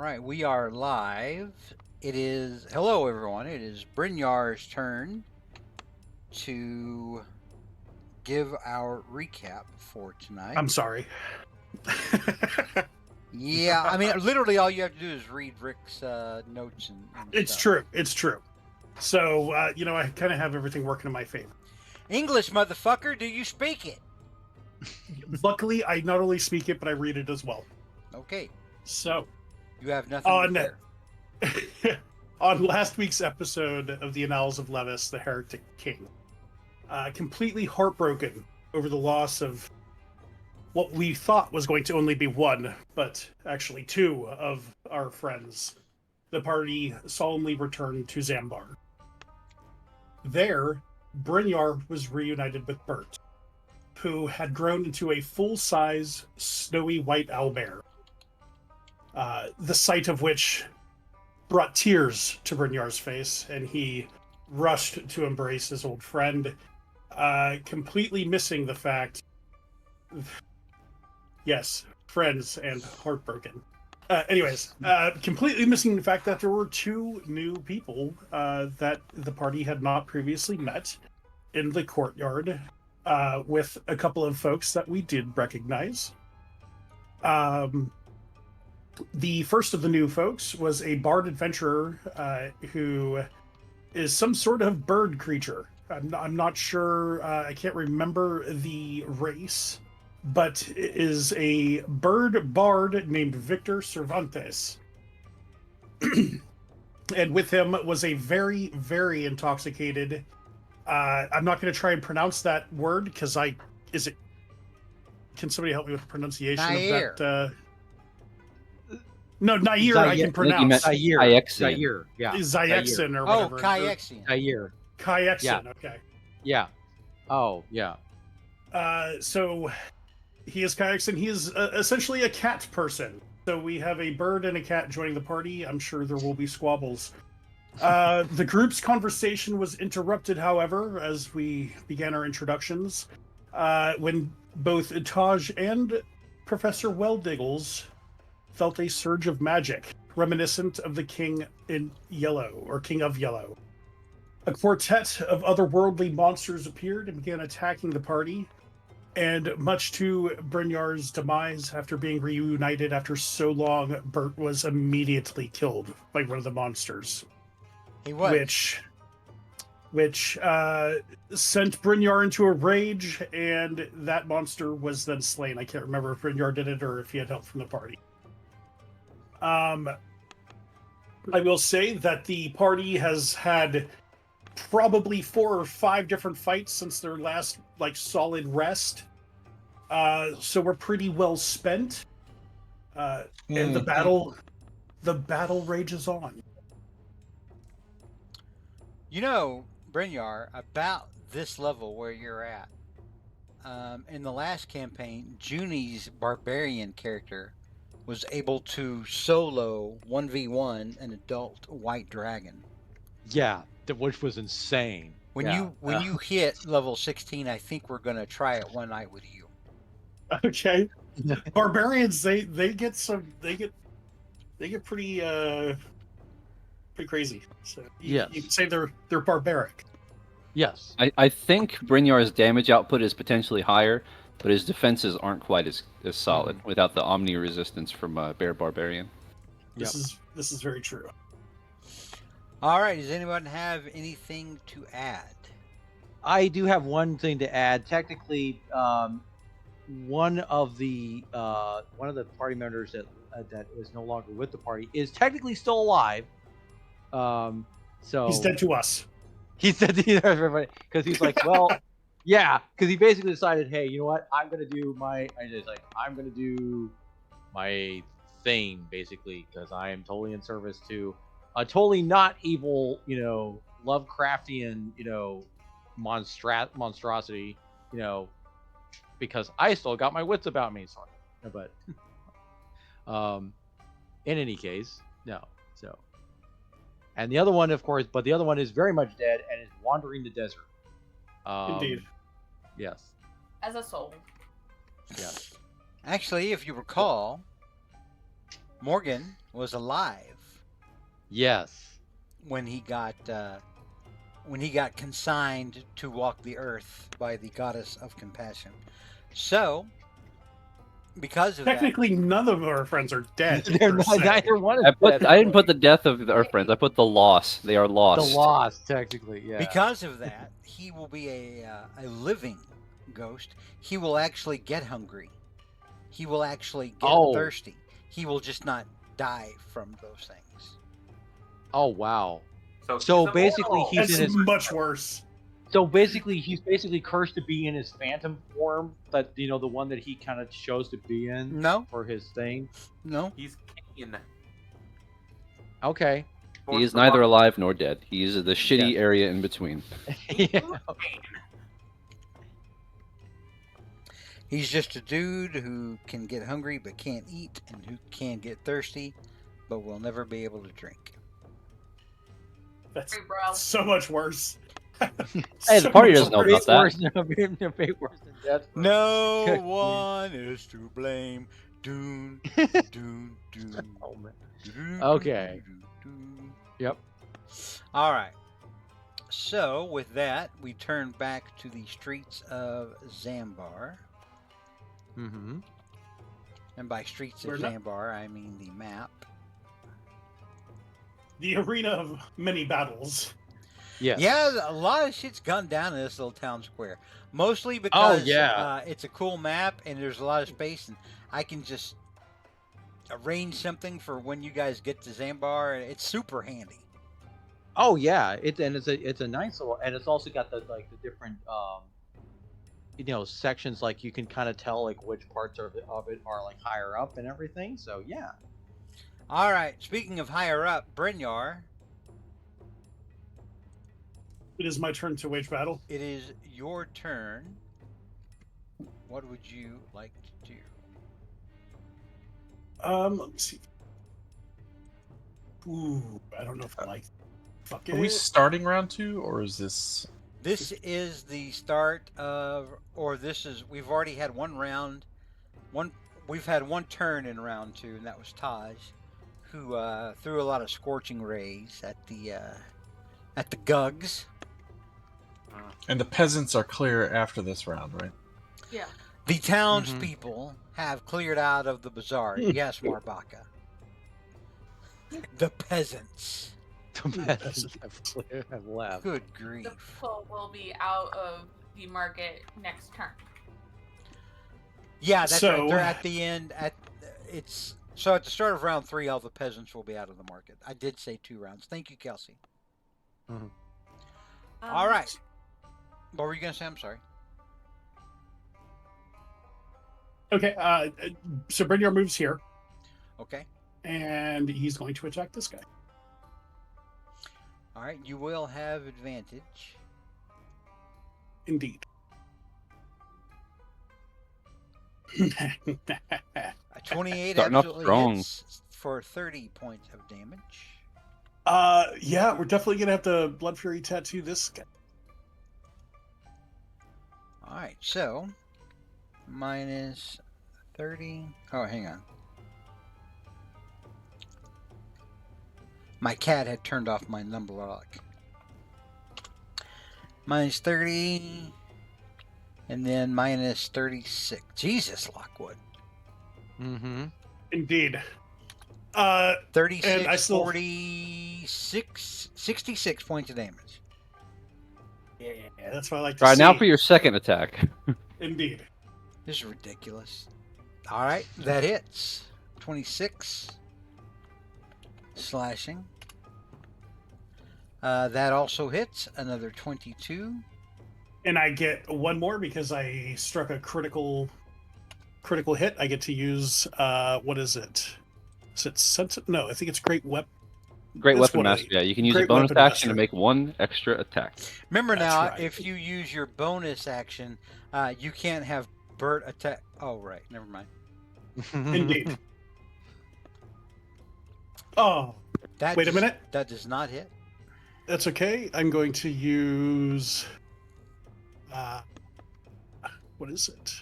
right, we are live. Hello everyone, it is Brynjar's turn to give our recap for tonight. I'm sorry. Yeah, I mean, literally all you have to do is read Rick's notes and It's stuff. true. It's true. So, I kind of have everything working in my favor. English, motherfucker, do you speak it? Luckily, I not only speak it, but I read it as well. Okay. So, You have nothing to fear. on last week's episode of the Annals of Levis, the Heretic King, completely heartbroken over the loss of what we thought was going to only be one, but actually two of our friends, the party solemnly returned to Zambar. There, Brynjar was reunited with Bert, who had grown into a full-size, snowy white owlbear, the sight of which brought tears to Brynjar's face, and he rushed to embrace his old friend, completely missing the fact... Yes, friends and heartbroken. Completely missing the fact that there were two new people that the party had not previously met in the courtyard, with a couple of folks that we did recognize. The first of the new folks was a bard adventurer who is some sort of bird creature. I'm not sure, I can't remember the race, but is a bird bard named Victor Cervantes. And with him was a very, very intoxicated... I'm not going to try and pronounce that word, because can somebody help me with the pronunciation Nair. of that? No, Nair I can pronounce. Zaire. Yeah. Zayexin or Oh, whatever. Kayexian. Zaire. Kayexin, Yeah. okay. Yeah. Oh, yeah. So he is Kayexin. He is essentially a cat person. So we have a bird and a cat joining the party. I'm sure there will be squabbles. The group's conversation was interrupted, however, as we began our introductions, when both Taj and Professor Welldiggles felt a surge of magic, reminiscent of the King in Yellow, or King of Yellow. A quartet of otherworldly monsters appeared and began attacking the party, and much to Brynjar's demise, after being reunited after so long, Bert was immediately killed by one of the monsters. He was. Which sent Brynjar into a rage, and that monster was then slain. I can't remember if Brynjar did it or if he had help from the party. I will say that the party has had probably 4 or 5 different fights since their last solid rest. So we're pretty well spent. And the battle rages on. You know, Brynjar, about this level where you're at, in the last campaign, Junie's barbarian character was able to solo 1v1 an adult white dragon. Yeah, which was insane. When you hit level 16, I think we're gonna try it one night with you. Okay. Barbarians, they get pretty crazy. So you can say they're barbaric. Yes. I think Brynjar's damage output is potentially higher, but his defenses aren't quite as solid without the Omni resistance from Bear Barbarian. This is very true. All right. Does anyone have anything to add? I do have one thing to add. Technically, one of the party members that is no longer with the party is technically still alive. So he's dead to us. He's dead to everybody because he's like, well, yeah, because he basically decided, hey, you know what? I'm gonna do my thing basically because I am totally in service to a totally not evil, Lovecraftian, monstrosity, because I still got my wits about me, sort of. But in any case, no. So, and the other one, of course, but the other one is very much dead and is wandering the desert. Indeed. Yes. As a soul. Yes. Actually, if you recall, Morgan was alive Yes. when he got consigned to walk the earth by the goddess of compassion. So, because of that, Technically, none of our friends are dead. They're per not, se. neither one is I dead. didn't put the death of our friends. I put the loss. They are The lost. loss, technically, yeah. because of that, he will be a living ghost. He will actually get hungry. He will actually get Oh. thirsty. He will just not die from those things. Oh wow. So, So he's basically, immortal. he's That's in his. much worse. So basically, he's basically cursed to be in his phantom form, but the one that he kind of chose to be in No, for his thing. no. He's Kane. Okay. He is neither alive nor dead. He is the shitty Yes. area in between. Yeah. He's just a dude who can get hungry but can't eat, and who can get thirsty but will never be able to drink. That's Hey, bro. so much worse. Hey, the party doesn't know about that. Worse than death. No one is to blame. Doon, doon, doon. Oh, man. Doon, Okay. doon, doon. Yep. All right. So, with that, we turn back to the streets of Zambar. Mm-hmm. And by streets of We're not- Zambar, I mean the map. The arena of many battles. Yes. Yeah, a lot of shit's gone down in this little town square. Mostly because yeah. it's a cool map and there's a lot of space, and I can just arrange something for when you guys get to Zambar. It's super handy. Oh yeah. It's a nice little, and it's also got the different sections, like you can kind of tell like which parts of it are like higher up and everything. So yeah. All right. Speaking of higher up, Brynjar, It is my turn to wage battle. it is your turn. What would you like to do? Let me see. Ooh, I don't know if I like. Fuck it. Are we starting round 2, or is this? This is the start of, or this is, we've already had one round. We've had one turn in round 2, and that was Taj, who threw a lot of scorching rays at the Gugs. And the peasants are clear after this round, right? Yeah. The townspeople have cleared out of the bazaar. Yes, Marbaka. The peasants. The peasants have left. Good The grief. people will be out of the market next turn. Yeah, that's So- right. They're at the end. So at the start of round 3, all the peasants will be out of the market. I did say 2 rounds. Thank you, Kelsey. All right. What were you gonna say? I'm sorry. Okay, so Brynjar moves here, Okay. and he's going to attack this guy. All right. You will have advantage. Indeed. A 28 Starting off absolutely strong. hits for 30 points of damage. Yeah, we're definitely gonna have to Blood Fury tattoo this guy. All right. So minus 30. Oh, hang on. My cat had turned off my number lock. Minus 30. And then minus 36. Jesus, Lockwood. Mm-hmm. Indeed. 36, And I still- 46, 66 points of damage. Yeah, that's what I like to All right, see. now for your second attack. Indeed. This is ridiculous. All right, that hits. 26 slashing. That also hits. Another 22. And I get one more because I struck a critical hit. I get to use what is it? Is it no, I think it's Great Weapon. Great That's Weapon what I- Master. Yeah, you can use a Great bonus Weapon action to Master. make one extra attack. Remember That's now, right. if you use your bonus action, you can't have Bert attack. Oh, right. Never mind. Indeed. Oh, That Wait a does- minute. That does not hit. that's okay. I'm going to use what is it?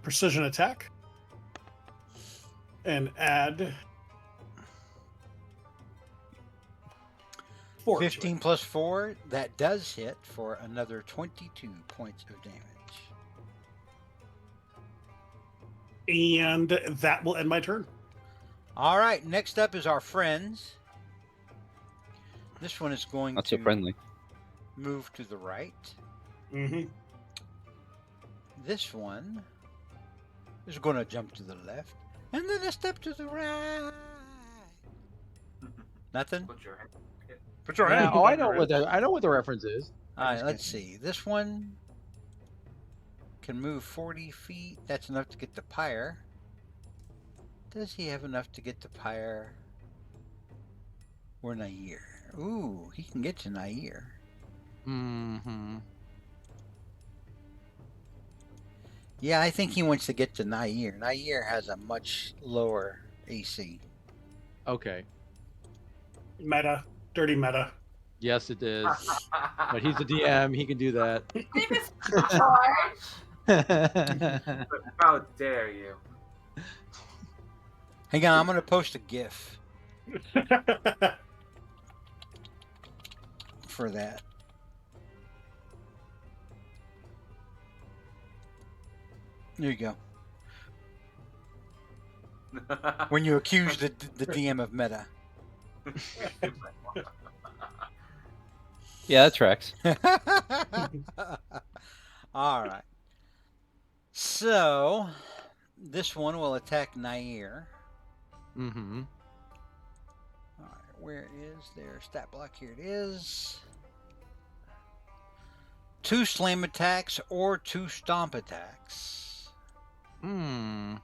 Precision attack. and add 4 to it. 15 plus 4, that does hit for another 22 points of damage. And that will end my turn. All right, next up is our friends. This one is going Not to so friendly. move to the right. Mm-hmm. This one is going to jump to the left, and then a step to the right. Nothing? Put your hand. Put your Yeah, hand. oh, I know what the reference is. All right, let's see. This one can move 40 feet. That's enough to get to Pyre. Does he have enough to get to Pyre or Nair? Ooh, he can get to Nair. Mm-hmm. Yeah, I think he wants to get to Nair. Nair has a much lower AC. Okay. Meta. Dirty meta. Yes, it is. But he's a DM. He can do that. Levis charge. How dare you? Hang on, I'm going to post a GIF for that. There you go. When you accuse the DM of meta. Yeah, that tracks. All right. So, this one will attack Nair. Mm-hmm. All right, where is their stat block? Here it is. 2 slam attacks or 2 stomp attacks. Hmm.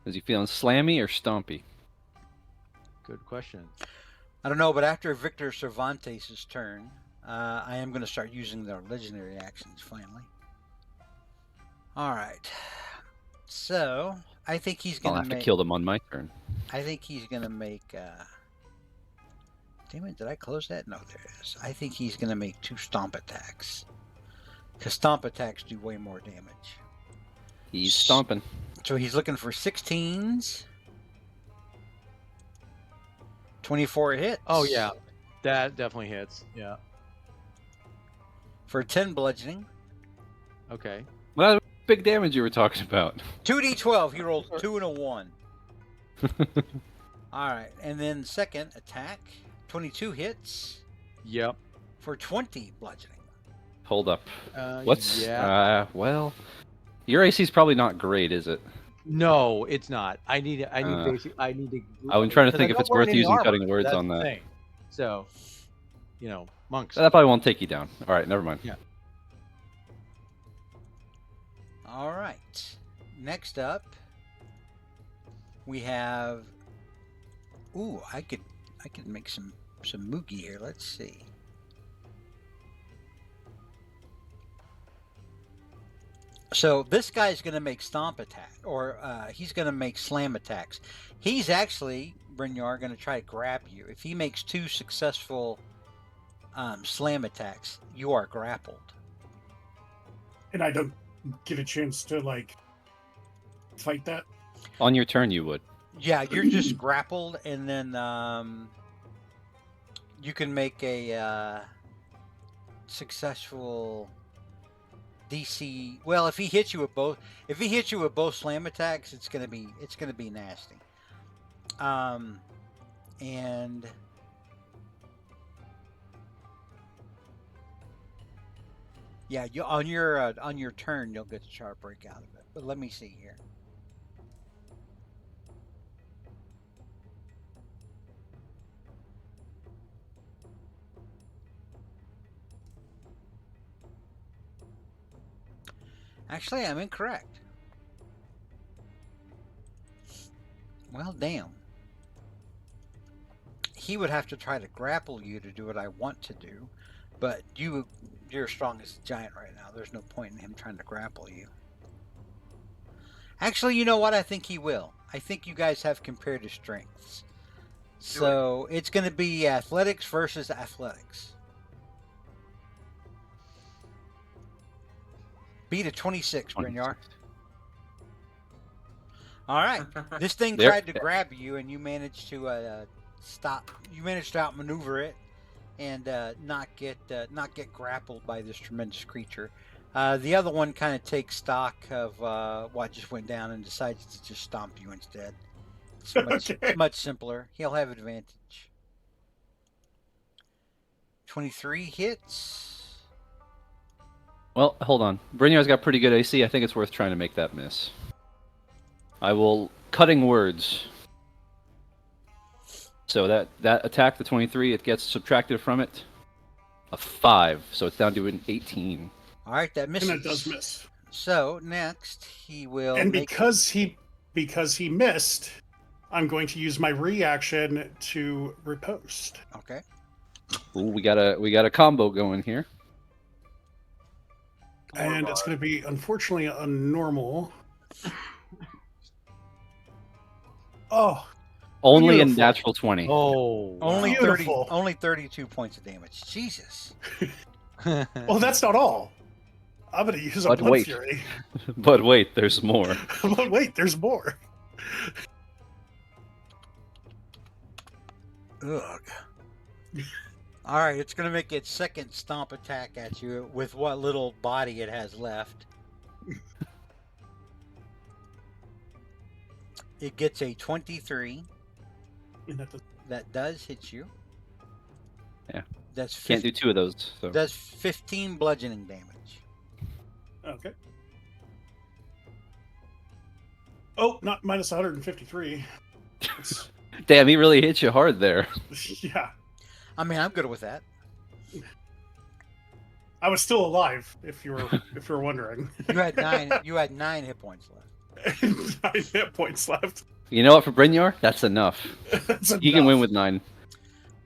Is he feeling slammy or stompy? Good question. I don't know, but after Victor Cervantes' turn, I am going to start using the legendary actions finally. All right. So, I think he's I'll going have to to kill them on my turn. I think he's going to make... Damn it, did I close that? No, there it is. I think he's going to make 2 stomp attacks. Because stomp attacks do way more damage. He's stomping. So he's looking for 16s. 24 hits. Oh, yeah. That definitely hits. Yeah. For 10 bludgeoning. Okay. Well, big damage you were talking about. 2d12. He rolled 2 and a 1. All right. And then second attack. 22 hits. Yep. For 20 bludgeoning. Hold up. What's... Yeah. Well... Your AC is probably not great, is it? No, it's not. I need to. I'm trying to because think I if don't it's burn worth any using armor. cutting words That's on the that. thing. So, monks. That probably won't take you down. All right, never mind. Yeah. All right. Next up, we have... Ooh, I could make some Moogie here. Let's see. So this guy's going to make stomp attack, or he's going to make slam attacks. He's actually, Brynjar, going to try to grab you. If he makes 2 successful slam attacks, you are grappled. And I don't get a chance to, fight that? On your turn, you would. Yeah, you're just grappled, and then you can make a successful DC. Well, if he hits you with both slam attacks, it's gonna be nasty. And yeah, on your turn you'll get a sharp break out of it. But let me see here. Actually, I'm incorrect. Well, damn. He would have to try to grapple you to do what I want to do, but you're strong as a giant right now. There's no point in him trying to grapple you. Actually, you know what? I think he will. I think you guys have comparative strengths. So it's going to be athletics versus athletics. Beat a 26, Brynjar. All right. This thing There- tried to grab you, and you managed to stop. You managed to outmaneuver it and not get grappled by this tremendous creature. The other one kind of takes stock of what just went down and decides to just stomp you instead. It's much, Okay. much simpler. He'll have advantage. 23 hits. Well, hold on. Brynjar's got pretty good AC. I think it's worth trying to make that miss. I will cutting words. So that attack, the 23, it gets subtracted from it a 5, so it's down to an 18. All right, that misses. And it does miss. So next he will And make. because he missed, I'm going to use my reaction to riposte. Okay. Ooh, we got a combo going here. And it's going to be, unfortunately, a normal. Oh, Only a Beautiful. natural 20. Oh, Only Beautiful. 30. Only 32 points of damage. Jesus. well, that's not all. I'm going to use a But Blood wait. Fury. But wait, there's more. But wait, there's more. Ugh. All right, it's going to make its second stomp attack at you with what little body it has left. It gets a 23. And that does- That does hit you. Yeah. That's Can't do 2 of those. So. Does 15 bludgeoning damage. Okay. Oh, not minus 153. It's- Damn, he really hit you hard there. yeah. I mean, I'm good with that. I was still alive, if you were wondering. You had 9. You had 9 hit points left. 9 hit points left. You know what, for Brynjar? That's enough. That's He can win enough. with 9.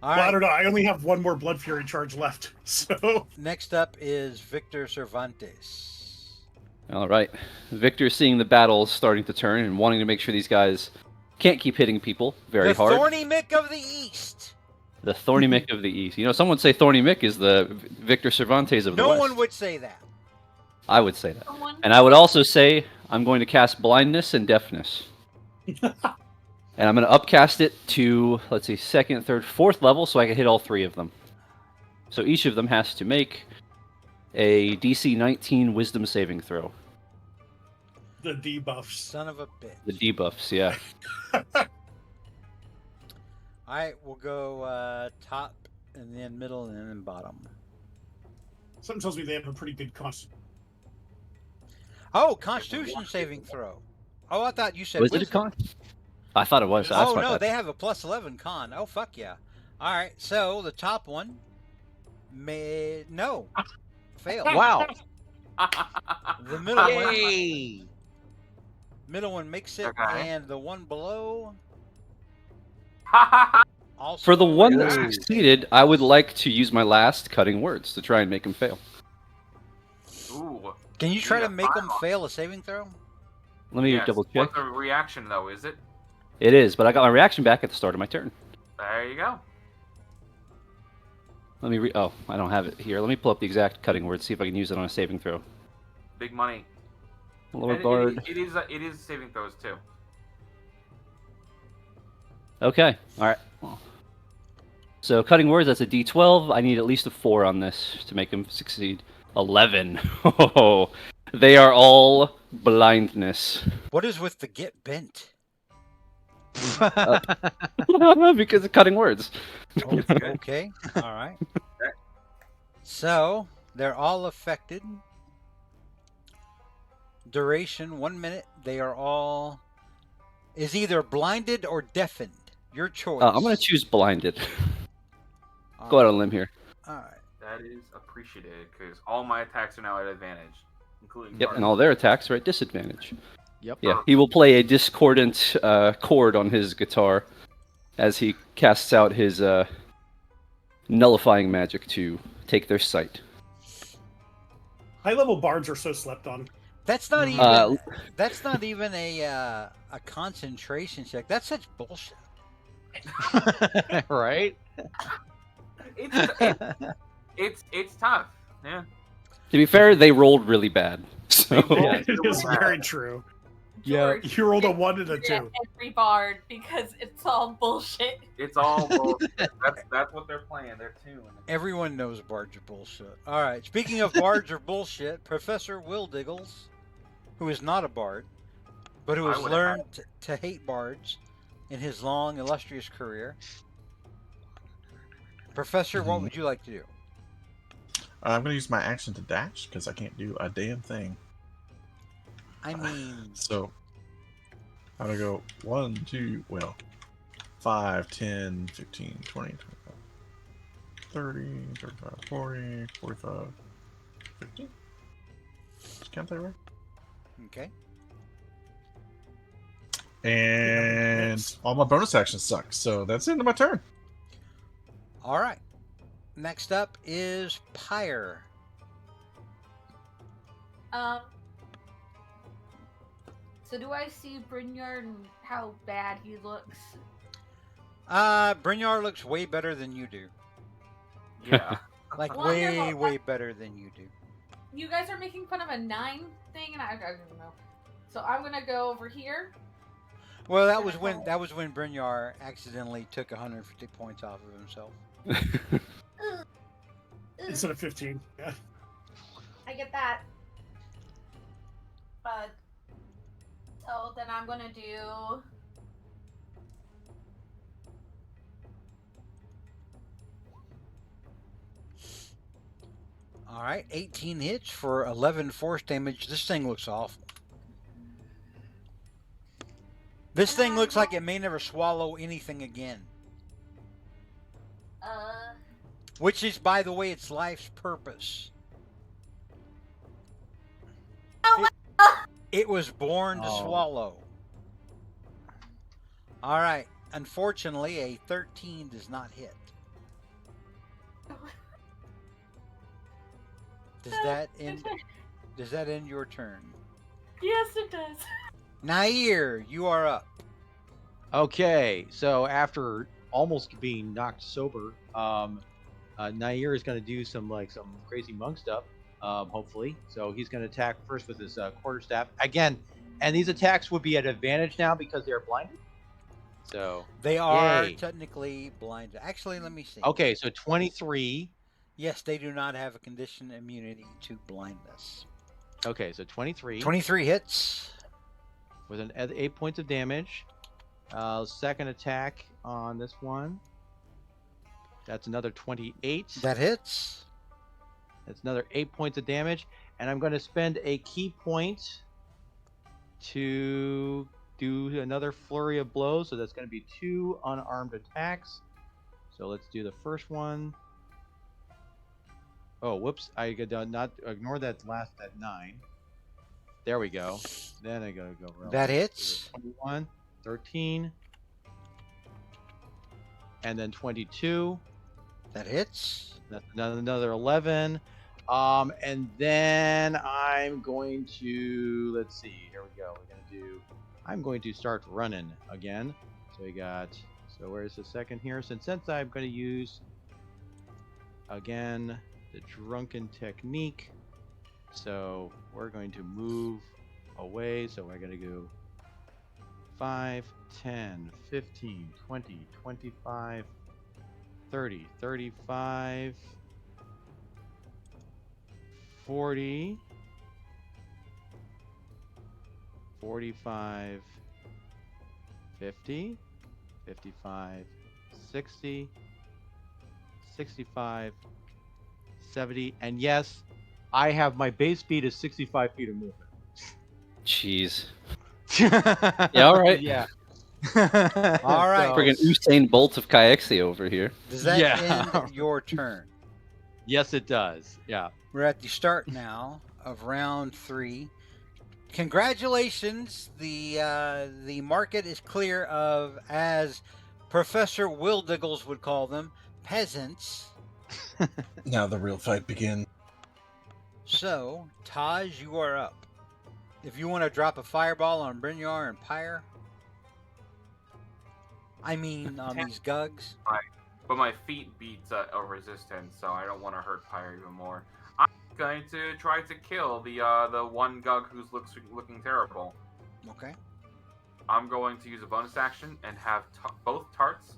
All Well, I right. don't know. I only have one more Blood Fury charge left. So Next up is Victor Cervantes. All right. Victor, seeing the battles starting to turn and wanting to make sure these guys can't keep hitting people very The hard. Thorny Mick of the East. The Thorny Mick of the East. You know, some would say Thorny Mick is the Victor Cervantes of the No West. one would say that. I would say that. Someone. And I would also say I'm going to cast blindness and deafness. And I'm going to upcast it to, let's see, 2nd, 3rd, 4th level so I can hit all 3 of them. So each of them has to make a DC 19 wisdom saving throw. the debuffs. Son of a bitch. The debuffs, yeah. All right, we'll go top and then middle and then bottom. Something tells me they have a pretty good constitution. Oh, Constitution saving throw. Oh, I thought you said. Was it a wisdom. con? I thought it was. That's Oh what I no, thought. they have a plus 11 con. Oh fuck yeah! All right, so the top one fail. wow! The Yay! middle one makes it, Okay. and the one below also. For the one that Ooh. succeeded, I would like to use my last cutting words to try and make him fail. Ooh. Can you try Yeah, to make them fine. fail a saving throw? Let me Yes. double check. What's the reaction though? Is it? It is, but I got my reaction back at the start of my turn. There you go. Let me oh, I don't have it here. Let me pull up the exact cutting word, see if I can use it on a saving throw. Big money. Lower And guard. it is saving throws too. Okay, alright. So cutting words, that's a D12. I need at least a 4 on this to make him succeed. 11. Oh, they are all blindness. What is with the get bent? Because of cutting words. Oh, okay, all right. So they're all affected. Duration 1 minute. They are all is either blinded or deafened. Your choice. I'm going to choose blinded. All Go out right. on a limb here. All right. That is appreciated because all my attacks are now at advantage, including. Yep, Bart. and all their attacks are at disadvantage. Yep. Yeah, he will play a discordant chord on his guitar as he casts out his nullifying magic to take their sight. High level bards are so slept on. That's not even. Uh, That's not even a concentration check. That's such bullshit. right? It's tough. Yeah. To be fair, they rolled really bad. So Yeah. It is very true. Yeah. George, You rolled a get 1 and a angry at 2. every bard because it's all bullshit. It's all bullshit. That's what they're playing. They're tuning. Everyone knows bards are bullshit. All right. Speaking of bards are bullshit, Professor Will Diggles, who is not a bard, but who I has would've had- learned to hate bards in his long, illustrious career. Professor, what Mhm. would you like to do? I'm going to use my action to dash because I can't do a damn thing. I mean, So I'm going to go 1, 2, 5, 10, 15, 20, 25, 30, 35, 40, 45, 50. Just count that right. okay. And Hits. all my bonus actions suck. So that's the end of my turn. All right. Next up is Pyre. So do I see Brynjar and how bad he looks? Brynjar looks way better than you do. Yeah. Like Wonderful. way better than you do. You guys are making fun of a 9 thing, and I don't know. So I'm gonna go over here. Well, that was when Brynjar accidentally took 150 points off of himself. Instead of 15. Yeah. I get that. But so then I'm gonna do. All right, 18 hits for 11 force damage. This thing looks awful. This thing looks like it may never swallow anything again. Which is, by the way, its life's purpose. It was born to swallow. All right. Unfortunately, a 13 does not hit. Does that end your turn? Yes, it does. Nair, you are up. Okay, so after almost being knocked sober, Nair is going to do some crazy monk stuff, hopefully. So he's going to attack first with his quarterstaff again, and these attacks would be at advantage now because they are blinded. So they are yay. technically blinded. Actually, let me see. Okay, so 23. Yes, they do not have a condition immunity to blindness. Okay, so 23. 23 hits with an 8 points of damage. Second attack on this one. That's another 28. That hits. That's another 8 points of damage. And I'm going to spend a key point to do another flurry of blows. So that's going to be 2 unarmed attacks. So let's do the first one. Oh, whoops. I did not ignore that 9. There we go. Then I gotta go. That hits. 21, 13, and then 22. That hits. That's another 11. And then I'm going to, let's see, here we go. I'm going to start running again. So where's the second here? Since I'm going to use, again, the drunken technique. So we're going to move away. So we're going to go 5, 10, 15, 20, 25, 30, 35, 40, 45, 50, 55, 60, 65, 70, and yes, I have my base speed is 65 feet of movement. Jeez. Yeah, all right. Yeah. All right. Friggin' Usain Bolt of Kaixi over here. Does that end your turn? Yes, it does. Yeah. We're at the start now of round 3. Congratulations. The market is clear of, as Professor Will Diggles would call them, peasants. Now the real fight begins. So, Taj, you are up. If you want to drop a fireball on Brynjar and Pyre, I mean on these Gugs. Right. But my feet beats a resistance, so I don't want to hurt Pyre even more. I'm going to try to kill the one Gug who's looking terrible. Okay. I'm going to use a bonus action and have both tarts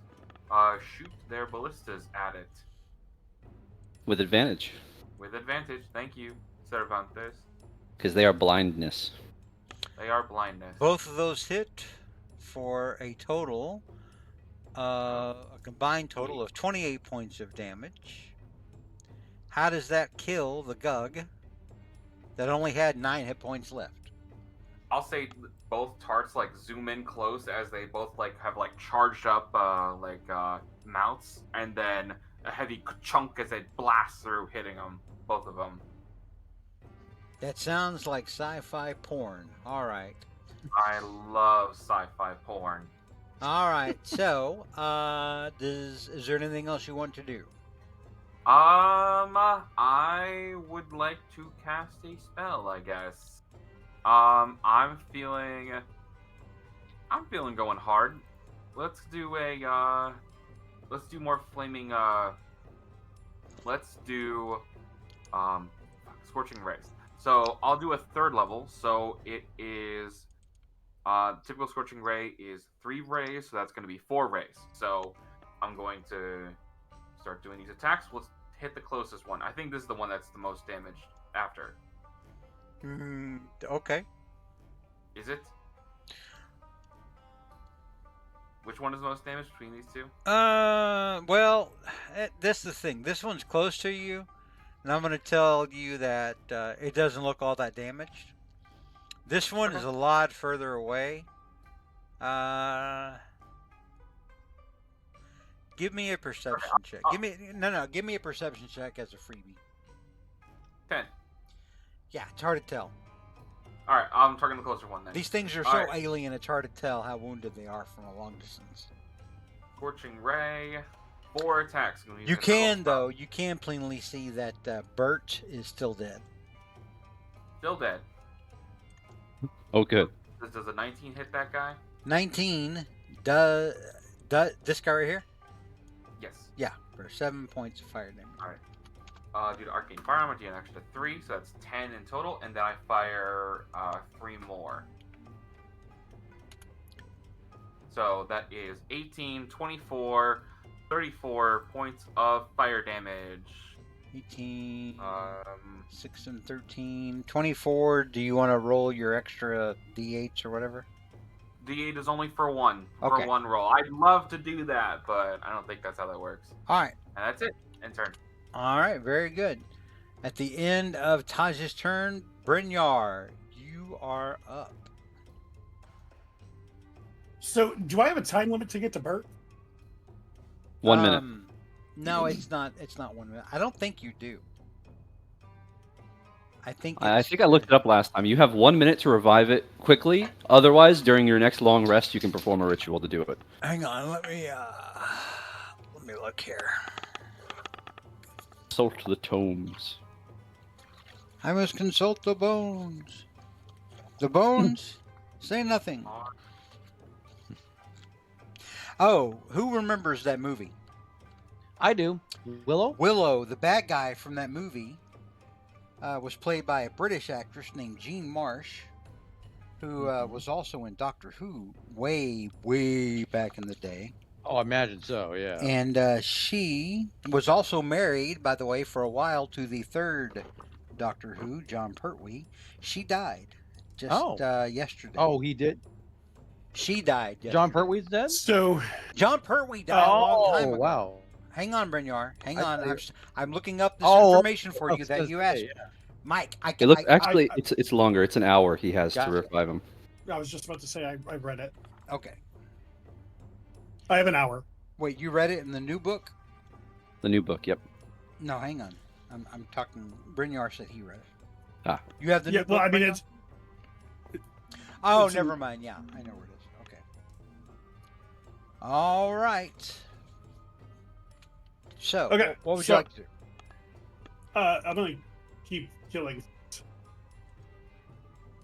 shoot their ballistas at it With advantage, with advantage. Thank you, Cervantes. because they are blindness. They are blindness. Both of those hit for a total, a combined total of 28 points of damage. How does that kill the Gug that only had 9 hit points left? I'll say both tarts like zoom in close as they both like have like charged up mouths, and then a heavy chunk as it blasts through, hitting them, both of them. That sounds like sci-fi porn. All right. I love sci-fi porn. All right. So, is there anything else you want to do? I would like to cast a spell, I guess. I'm feeling going hard. Let's do more flaming, let's do, scorching rays. So I'll do a third level. So it is, typical scorching ray is 3 rays, so that's going to be 4 rays. So I'm going to start doing these attacks. Let's hit the closest one. I think this is the one that's the most damaged after. Okay. Is it? Which one is the most damaged between these two? Well, this is the thing. This one's close to you, and I'm going to tell you that it doesn't look all that damaged. This one is a lot further away. Give me a perception check. Give me a perception check as a freebie. 10. Yeah, it's hard to tell. All right, I'm targeting the closer one then. These things are All so right. alien, it's hard to tell how wounded they are from a long distance. Scorching ray, 4 attacks. You can, though, you can plainly see that Bert is still dead. Still dead. Oh, good. Does a 19 hit that guy? 19 does this guy right here? Yes. Yeah, for 7 points of fire damage. All right. Due to arcane firearm, I do an extra 3, so that's 10 in total, and then I fire 3 more. So that is 18, 24, 34 points of fire damage. 18, 6 and 13, 24. Do you want to roll your extra d8s or whatever? D8 is only for one Okay. roll. I'd love to do that, but I don't think that's how that works. All right. And that's it. End turn. All right, very good. At the end of Taj's turn, Brynjar, you are up. So, do I have a time limit to get to Bert? 1 minute. No, it's not. It's not 1 minute. I don't think you do. I think. I think I looked it up last time. You have 1 minute to revive it quickly. Otherwise, during your next long rest, you can perform a ritual to do it. Hang on. Let me look here. Consult the tomes. I must consult the bones. The bones say nothing. Oh, who remembers that movie? I do. Willow? Willow, the bad guy from that movie, was played by a British actress named Jean Marsh, who was also in Doctor Who way, way back in the day. Oh, I imagine so, yeah. And she was also married, by the way, for a while to the third Doctor Who, John Pertwee. She died just yesterday. Oh, he did? She died yesterday. John Pertwee's dead? So, John Pertwee died a long time Oh, ago. wow. Hang on, Brynjar. Hang on. I- I'm looking up this Oh, information for I you was that gonna you say, asked. yeah. Mike, It looks actually I- it's longer. It's an hour he has Gotcha. to revive him. I was just about to say I read it. okay. I have an hour. Wait, you read it in the new book? The new book. Yep. No, hang on. I'm talking. Brynjar said he read it. Ah. You have the Yeah, new well, book? I mean, Brynjar? it's Oh, it's- never mind. Yeah, I know where it is. Okay. All right. So, Okay, what would so- you like to do? I'm gonna keep killing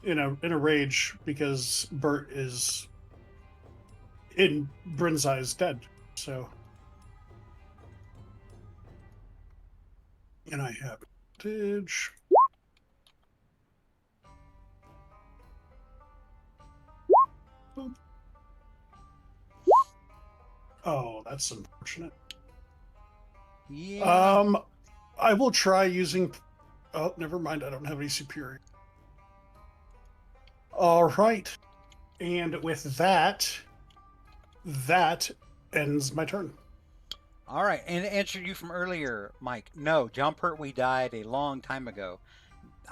in a rage because Bert is in Bryn's eyes dead. So, and I have advantage. Oh, that's unfortunate. Yeah. I will try using. Oh, never mind. I don't have any superior. All right, and with that, that ends my turn. All right. And to answer you from earlier, Mike, no, John Pertwee died a long time ago.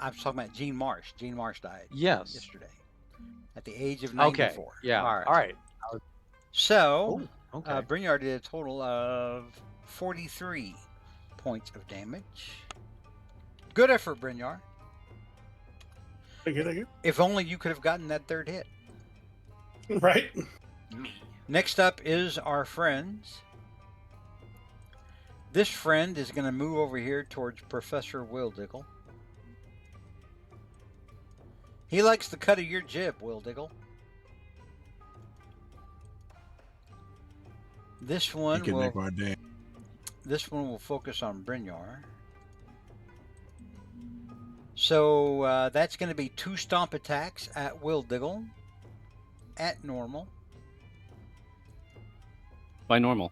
I was talking about Gene Marsh. Gene Marsh died Yes. yesterday at the age of Okay. 94. Yeah. All right. All right. So, Oh, okay. Brynjar did a total of 43 points of damage. Good effort, Brynjar. Thank you. If only you could have gotten that third hit. Right. Me. Next up is our friends. This friend is going to move over here towards Professor Wildiggle. He likes the cut of your jib, Wildiggle. This He one can make will my day. focus on Brynjar. So that's going to be 2 stomp attacks at Wildiggle at normal. By normal.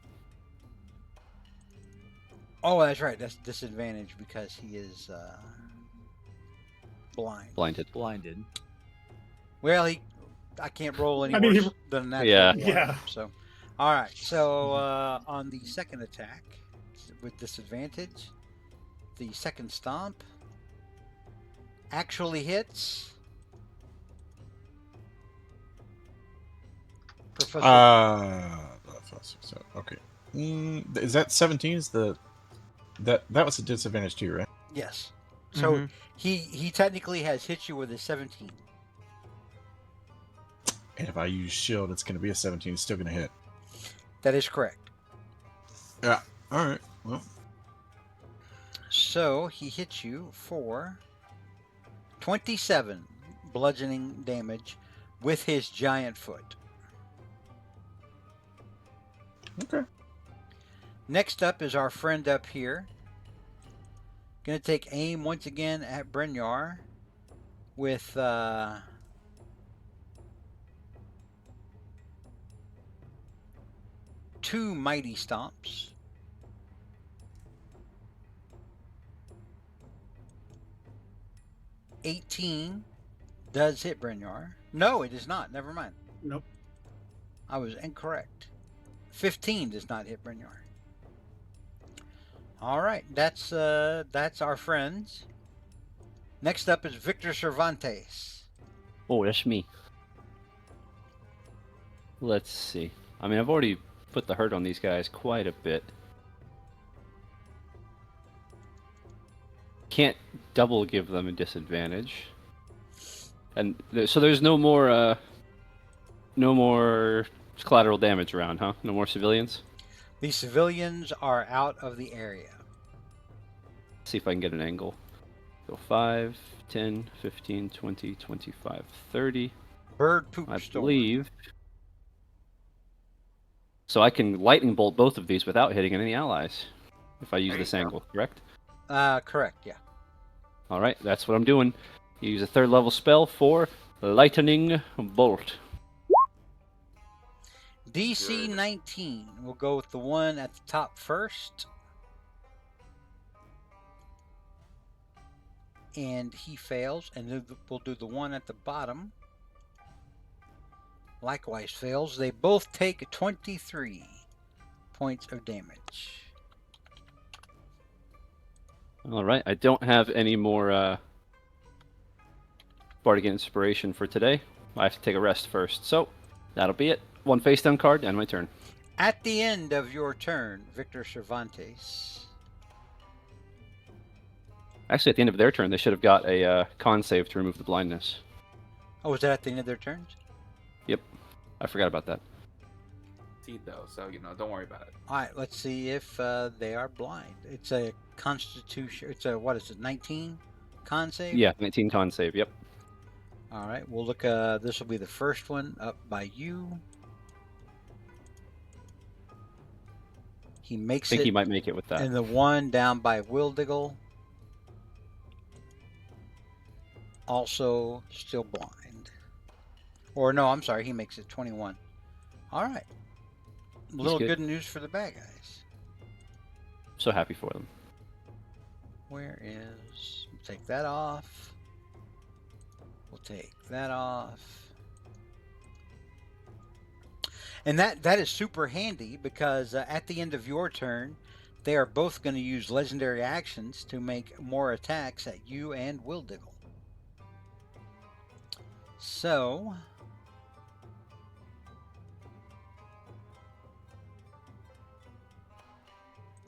Oh, that's right. That's disadvantage because he is blind. Blinded. Well, I can't roll any I mean, worse than that. Yeah. Yeah. So, all right. So on the second attack with disadvantage, the second stomp actually hits. Professor. Okay. Is that 17? Is that was a disadvantage too, right? Yes. So Mhm. he technically has hit you with a 17. And if I use shield, it's going to be a 17. It's still going to hit. That is correct. Yeah. All right. Well, So he hits you for 27 bludgeoning damage with his giant foot. okay. Next up is our friend up here. Going to take aim once again at Brynjar with 2 mighty stomps. $18 does hit Brynjar. No, it is not. Never mind. Nope. I was incorrect. 15 does not hit Brynjar. All right, that's our friends. Next up is Victor Cervantes. Oh, that's me. Let's see. I mean, I've already put the hurt on these guys quite a bit. Can't double give them a disadvantage. And so there's no more collateral damage around, huh? No more civilians? The civilians are out of the area. See if I can get an angle. Go 5, 10, 15, 20, 25, 30. Bird poop I storm. believe. So I can lightning bolt both of these without hitting any allies. If I use There this you go. angle, correct? Correct, yeah. Alright, that's what I'm doing. Use a 3rd level spell for Lightning Bolt. DC Good. 19. We'll go with the one at the top first. And he fails. And then we'll do the one at the bottom. Likewise fails. They both take 23 points of damage. Alright, I don't have any more Bardic Inspiration for today. I have to take a rest first. So, that'll be it. 1 face down card and my turn. At the end of your turn, Victor Cervantes. Actually, at the end of their turn, they should have got a con save to remove the blindness. Oh, was that at the end of their turns? Yep, I forgot about that. Seed though, so don't worry about it. All right, let's see if they are blind. It's a constitution. It's a, what is it, 19 con save? Yeah, 19 con save, yep. All right, we'll look. This will be the first one up by you. He I makes think it. he might make it with that. And the one down by Wildiggle. Also still blind. Or no, I'm sorry, he makes it 21. All right. Little good. good news for the bad guys. So happy for them. Where is... We'll take that off. We'll take that off. And that is super handy because at the end of your turn, they are both going to use legendary actions to make more attacks at you and Will Diggle. So...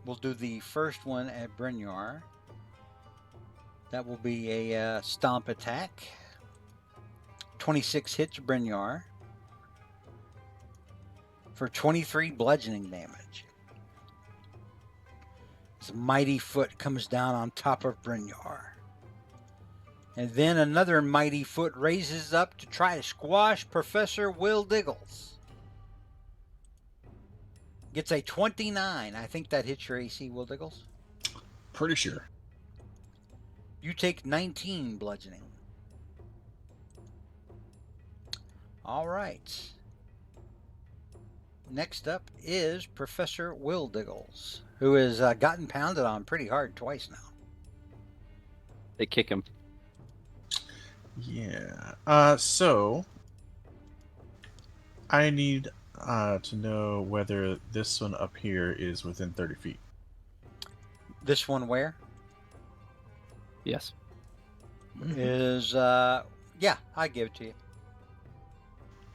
We'll do the first one at Brynjar. That will be a stomp attack. 26 hits Brynjar for 23 bludgeoning damage. His mighty foot comes down on top of Brynjar. And then another mighty foot raises up to try to squash Professor Will Diggles. Gets a 29. I think that hits your AC, Will Diggles. Pretty sure. You take 19 bludgeoning. All right. Next up is Professor Will Diggles, who has gotten pounded on pretty hard twice now. They kick him. Yeah. So I need to know whether this one up here is within 30 feet. This one where? Yes. Is, yeah, I give it to you.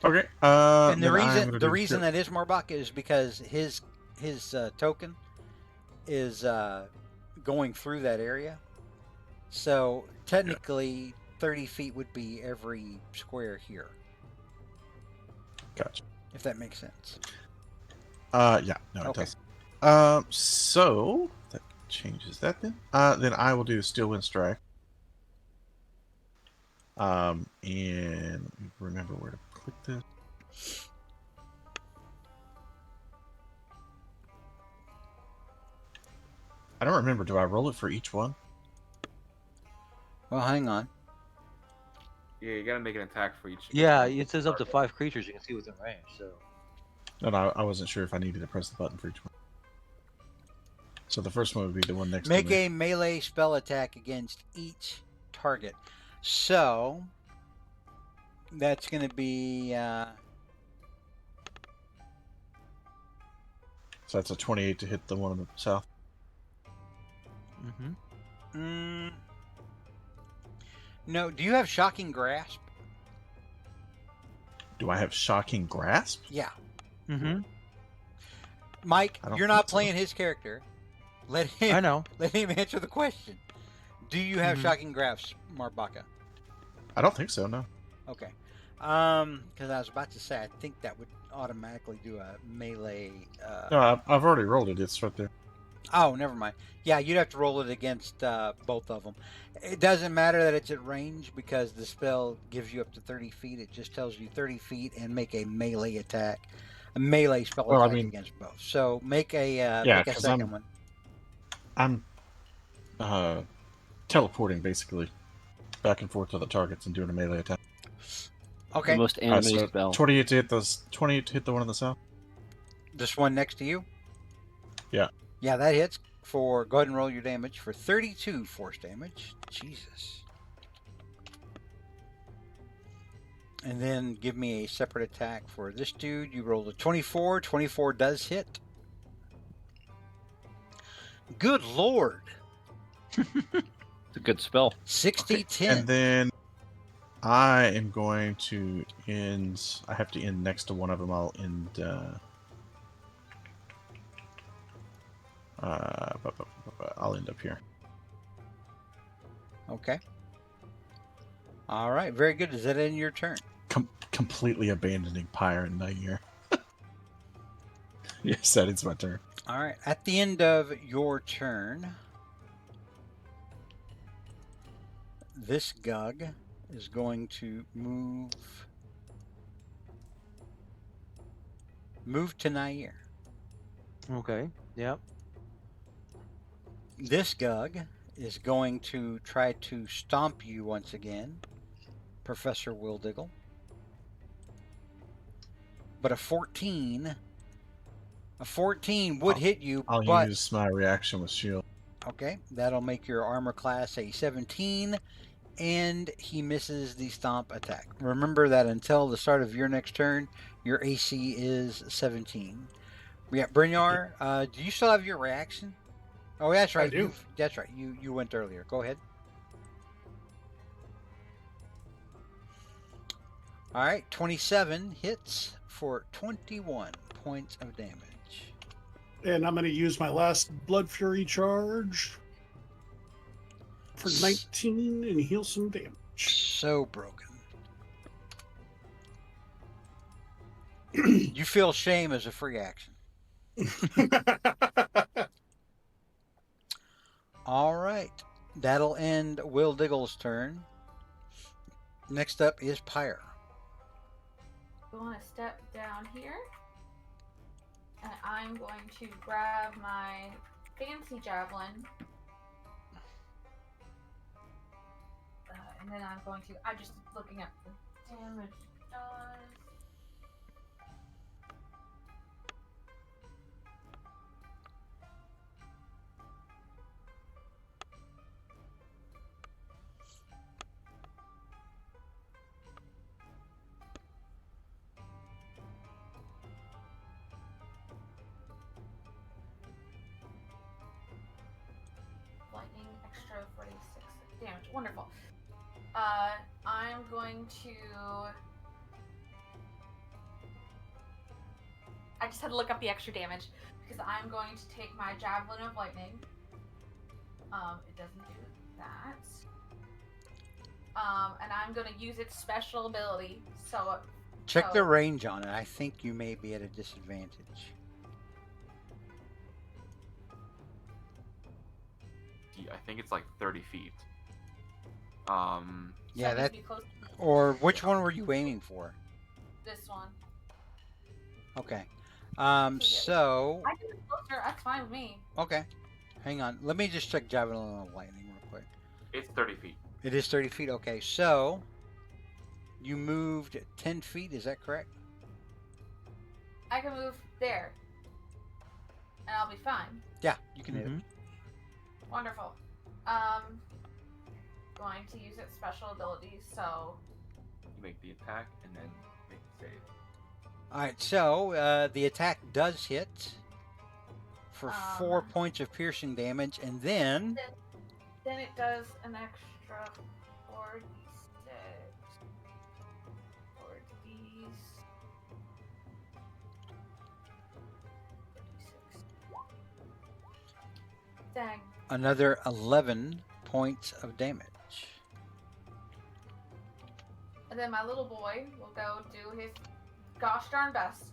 Okay. And the then I'm reason gonna the do reason crit- that is Marbach is because his token is going through that area. So technically, 30 feet would be every square here, Gotcha. if that makes sense. Yeah. No, it Okay. does. So that changes that then. Then I will do Steel Wind Strike. And remember where to click this. I don't remember. Do I roll it for each one? Well, hang on. Yeah, you gotta make an attack for each. Yeah, it says up to 5 creatures you can see within range. So No, I wasn't sure if I needed to press the button for each one. So the first one would be the one next Make to me. a melee spell attack against each target. So that's going to be So that's a 28 to hit the one on the south. no. Do you have Shocking Grasp? Do I have Shocking Grasp? Yeah. Mm-hmm. Mike, I don't you're not think so. playing his character. Let him. I know. Let him answer the question. Do you have Mhm. Shocking Grasp, Marbaka? I don't think so, no. Okay. Because I was about to say, I think that would automatically do a melee. No, I've already rolled it. It's right there. Oh, never mind. Yeah, you'd have to roll it against both of them. It doesn't matter that it's at range because the spell gives you up to 30 feet. It just tells you 30 feet and make a melee attack, a melee spell Well, I attack mean- against both. So make a Yeah, make a 'cause second one. I'm teleporting basically back and forth to the targets and doing a melee attack. Okay, The most Alright, anime so spell. 28 to hit those. 28 to hit the one on the south. this one next to you. Yeah. Yeah, that hits. For go ahead and roll your damage for 32 force damage. Jesus. And then give me a separate attack for this dude. You rolled a 24. 24 does hit. Good lord. It's a good spell. 60 10. And then I am going to end. I have to end next to one of them. I'll end. I'll end up here. Okay. All right. Very good. Is that in your turn? Completely abandoning Pyre and Nightmare. Yes, that is my turn. All right. At the end of your turn, this Gug is going to move to Nair. Okay. Yep. This Gug is going to try to stomp you once again, Professor Wildiggle. but a 14 would hit you, I'll but use my reaction with shield. okay, that'll make your armor class a 17, and he misses the stomp attack. Remember that until the start of your next turn, your AC is 17. Yeah, Brynjar, do you still have your reaction? Oh, that's I right. do. That's right. You went earlier. Go ahead. All right, 27 hits for 21 points of damage. And I'm going to use my last Blood Fury charge for 19 and heal some damage. So broken. You feel shame as a free action. All right. That'll end Will Diggle's turn. Next up is Pyre. I'm going to step down here. And I'm going to grab my fancy javelin. And then I'm just looking at the damage it does. Lightning extra 46 damage. Wonderful. I'm going to. I just had to look up the extra damage because I'm going to take my javelin of lightning. It doesn't do that. And I'm going to use its special ability. Check the range on it. I think you may be at a disadvantage. I think it's like 30 feet. Yeah, that. Be close to Or which one were you aiming for? this one. Okay. So I can be closer. That's fine with me. Okay. Hang on. Let me just check javelin of lightning real quick. It's 30 feet. It is 30 feet. Okay, so you moved 10 feet. Is that correct? I can move there, and I'll be fine. Yeah, you can hit it. Wonderful. Going to use its special abilities, so You make the attack and then make the save. All right, so the attack does hit for 4 points of piercing damage, and then it does an extra 4d6. 4d6. Dang. another 11 points of damage. And then my little boy will go do his gosh darn best.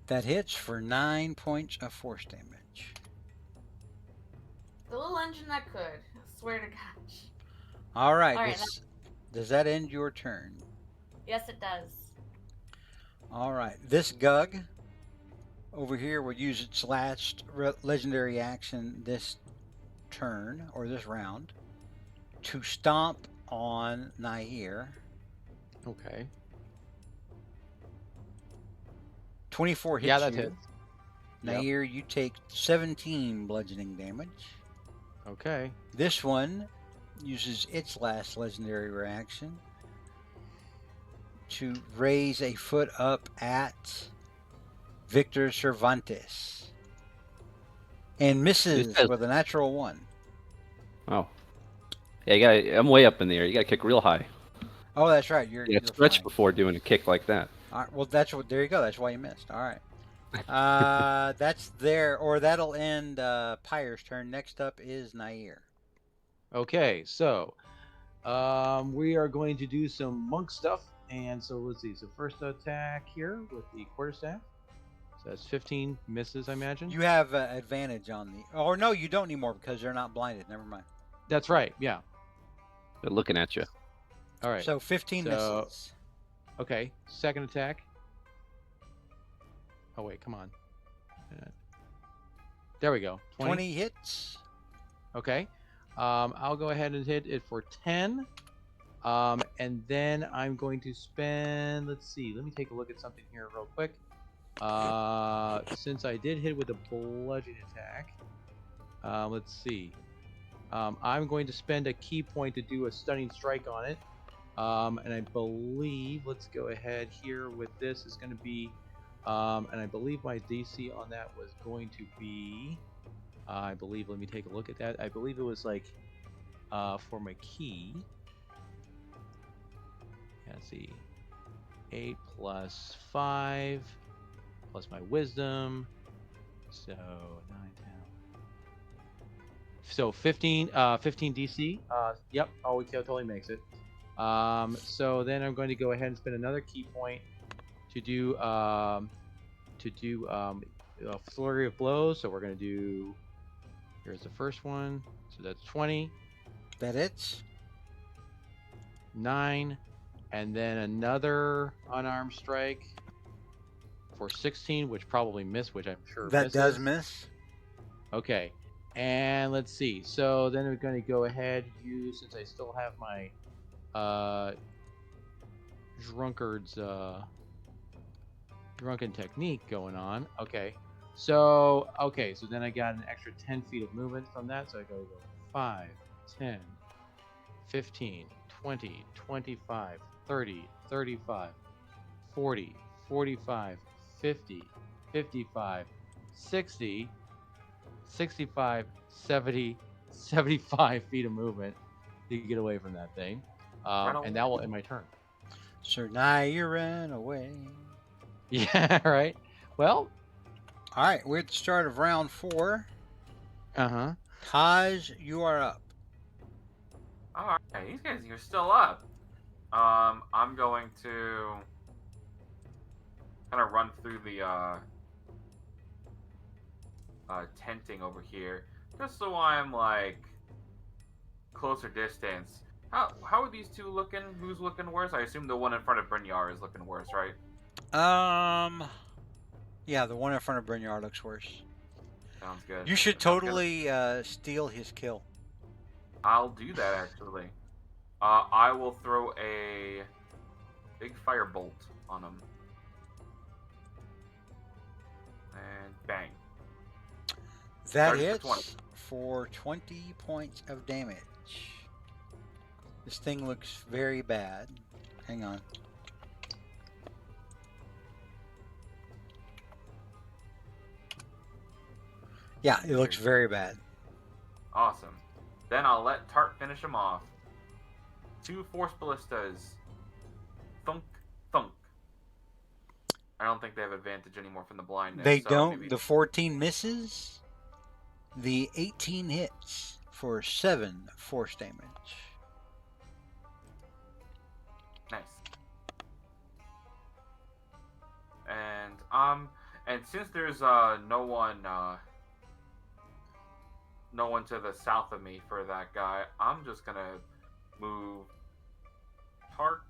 That hits for 9 points of force damage. The little engine that could. I swear to gosh. All right, All right, does that end your turn? Yes, it does. All right, this Gug over here will use its last legendary action this turn, or this round, to stomp on Nair. Okay. 24 hits Yeah, that you. hits. Nair, you take 17 bludgeoning damage. Okay. This one uses its last legendary reaction to raise a foot up at Victor Cervantes and misses with a natural 1. Oh. Yeah, I'm way up in the air. You gotta kick real high. Oh, that's right. You're stretch flying. before doing a kick like that. All right, well, there you go. That's why you missed. All right. That'll end Pyre's turn. Next up is Nair. Okay, so we are going to do some monk stuff. And so let's see. So first attack here with the quarterstaff. So that's 15 misses, I imagine. You have advantage on the... Or no, you don't anymore because they're not blinded. Never mind. That's right, yeah. They're looking at you. All right. So 15 misses. Okay, second attack. Oh, wait, come on. There we go. 20 hits. Okay. I'll go ahead and hit it for 10. And then I'm going to spend, let's see, let me take a look at something here real quick. Since I did hit with a bludgeoning attack, let's see. I'm going to spend a key point to do a stunning strike on it. And I believe, let's go ahead here with this, is going to be, and I believe my DC on that was going to be, I believe, let me take a look at that. I believe it was like, for my key, let's see, 8 plus 5 plus my wisdom, so 9, 10. So 15 DC. Yep, oh, it totally makes it. So then I'm going to go ahead and spend another key point to do a flurry of blows. So we're going to do, here's the first one, so that's 20. That it's 9, and then another unarmed strike for 16, which probably missed, which I'm sure that misses. does miss. Okay, and let's see. So then we're going to go ahead and use, since I still have my drunkard's drunken technique going on. Okay, so then I got an extra 10 feet of movement from that. So I go 5, 10, 15, 20, 25, 30, 35, 40, 45, 50, 55, 60, 65, 70, 75 feet of movement to get away from that thing. And that will end my turn. So now you ran away. Yeah, right. Well, all right, we're at the start of round 4. Taj, you are up. All right, these guys are still up. I'm going to kind of run through the tenting over here, just so I'm like closer distance. How are these two looking? Who's looking worse? I assume the one in front of Brynjar is looking worse, right? Yeah, the one in front of Brynjar looks worse. Sounds good. You should totally steal his kill. I'll do that actually. I will throw a big firebolt on him. And bang. That hits for 20 points of damage. This thing looks very bad. Hang on. Yeah, it looks very bad. Awesome. Then I'll let Tart finish him off. 2 force ballistas. Thunk, thunk. I don't think they have advantage anymore from the blindness. They so don't. maybe... The 14 misses. The 18 hits for 7 force damage. Nice. And since there's no one to the south of me for that guy, I'm just gonna move Tart.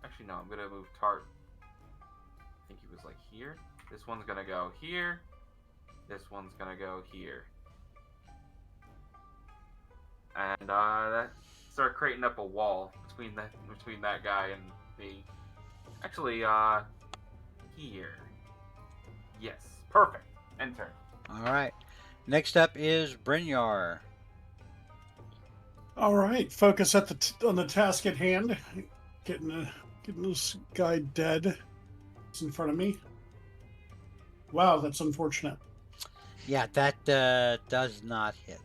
Actually, no, I'm gonna move Tart. I think he was like here. This one's gonna go here. This one's gonna go here. And that start creating up a wall between that guy and me. Actually, here. Yes, perfect. End turn. All right. Next up is Brynjar. All right, focus on the task at hand. Getting this guy dead. It's in front of me. Wow, that's unfortunate. Yeah, that does not hit.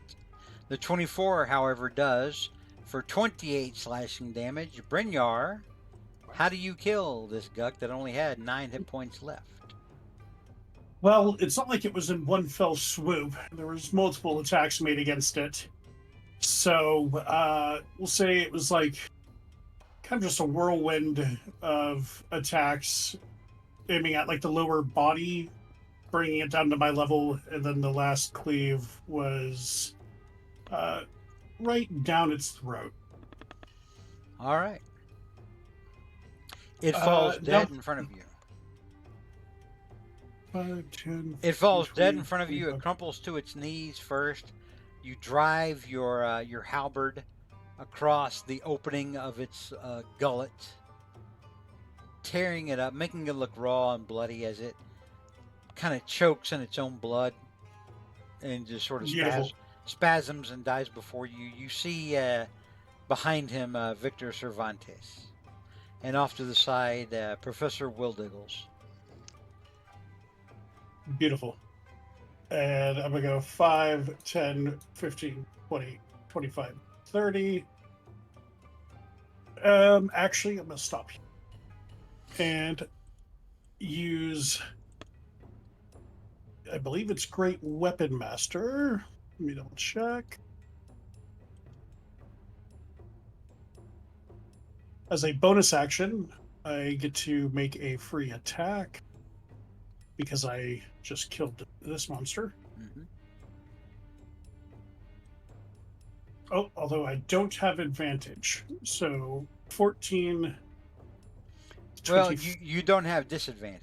The 24, however, does for 28 slashing damage. Brynjar, how do you kill this Guk that only had 9 hit points left? Well, it's not like it was in one fell swoop. There was multiple attacks made against it. So, we'll say it was like kind of just a whirlwind of attacks aiming at like the lower body, bringing it down to my level, and then the last cleave was right down its throat. All right. It falls dead in front of you. 5, 10, It falls 20, dead in front of you. It 25. crumples to its knees first. You drive your halberd across the opening of its gullet, tearing it up, making it look raw and bloody as it kind of chokes in its own blood and just sort of Beautiful. spasms and dies before you. You see behind him Victor Cervantes, and off to the side Professor Wildiggles. Beautiful. And I'm going to go 5, 10, 15, 20, 25, 30. Actually, I'm going to stop here and use, I believe it's Great Weapon Master. Let me double check. As a bonus action, I get to make a free attack because I just killed this monster. Mm-hmm. Oh, although I don't have advantage. So 14. Well, you don't have disadvantage.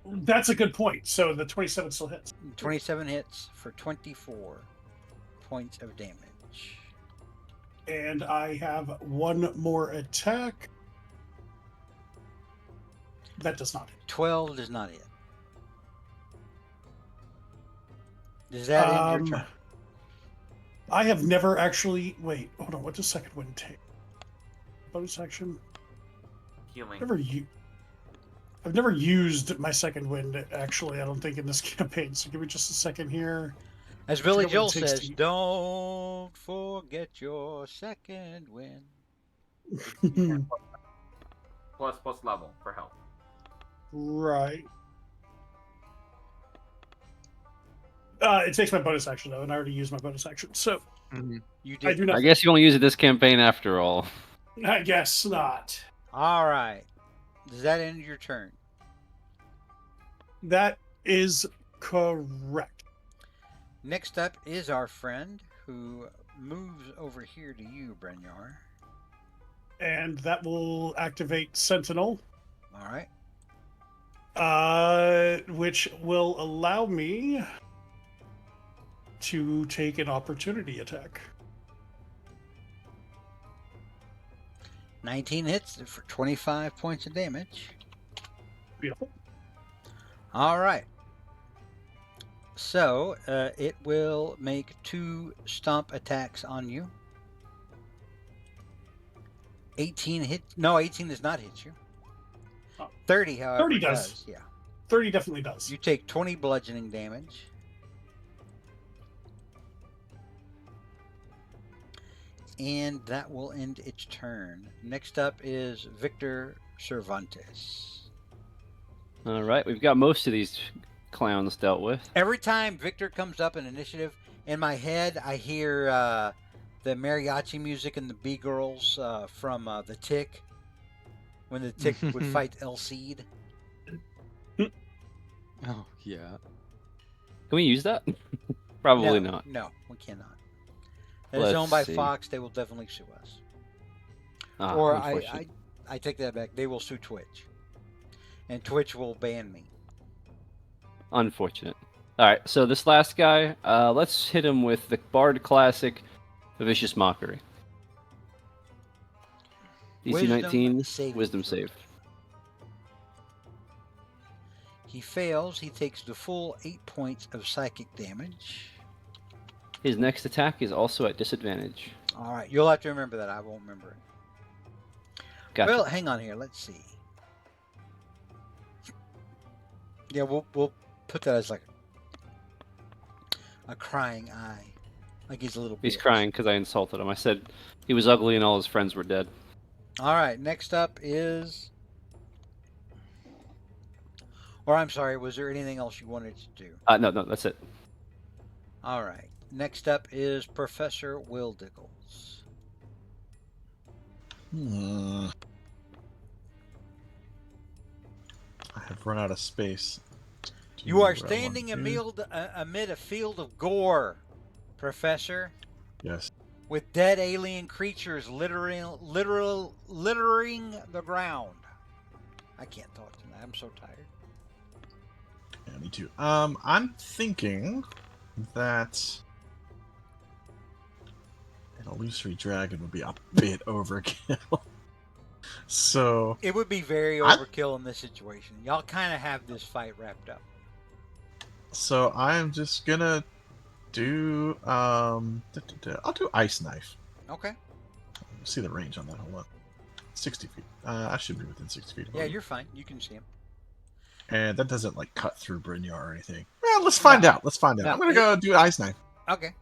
That's a good point. So the 27 still hits. 27 hits for 24 points of damage. And I have one more attack. That does not hit. 12 does not hit. Does that end your turn? I have never actually. Wait, hold on. What does second wind take? Bonus action. Healing. I've never used my second wind. Actually, I don't think in this campaign. So give me just a second here. As Billy Joel says, don't forget your second wind. plus level for health. Right. It takes my bonus action though, and I already used my bonus action. So you did. I do not. I guess you only use it this campaign after all. I guess not. All right. Does that end your turn? That is correct. Next up is our friend who moves over here to you, Brenyar. And that will activate Sentinel. All right. Which will allow me to take an opportunity attack. 19 hits for 25 points of damage. Beautiful. All right. So it will make 2 stomp attacks on you. 18 hit. No, 18 does not hit you. 30, however, 30 does. Yeah. 30 definitely does. You take 20 bludgeoning damage. And that will end its turn. Next up is Victor Cervantes. All right, we've got most of these clowns dealt with. Every time Victor comes up in initiative, in my head, I hear the mariachi music and the B-Girls from The Tick, when the Tick would fight El Cid. Oh, yeah. Can we use that? Probably not. No, we cannot. It is owned by Fox. They will definitely sue us. Or I take that back. They will sue Twitch. And Twitch will ban me. Unfortunate. All right, so this last guy, let's hit him with the Bard Classic, Vicious Mockery. DC 19, Wisdom save. He fails. He takes the full 8 points of psychic damage. His next attack is also at disadvantage. All right, you'll have to remember that. I won't remember it. Gotcha. Well, hang on here. Let's see. Yeah, we'll put that as like a crying eye, like he's a little. He's bitch. crying because I insulted him. I said he was ugly and all his friends were dead. All right, next up is. Or I'm sorry, was there anything else you wanted to do? No, that's it. All right. Next up is Professor Wildiggles. I have run out of space. You are standing amid a field of gore, Professor. Yes. With dead alien creatures littering the ground. I can't talk tonight. I'm so tired. Yeah, me too. I'm thinking that illusory dragon would be a bit overkill. So It would be very I- overkill in this situation. Y'all kind of have this fight wrapped up. I'm just gonna do I'll do ice knife. Okay. See the range on that. Hold on. 60 feet. I should be within 60 feet. Yeah, you're fine. You can see him. And that doesn't like cut through Brynjar or anything. Well, let's find out. Let's find out. No, I'm gonna go do ice knife. Okay.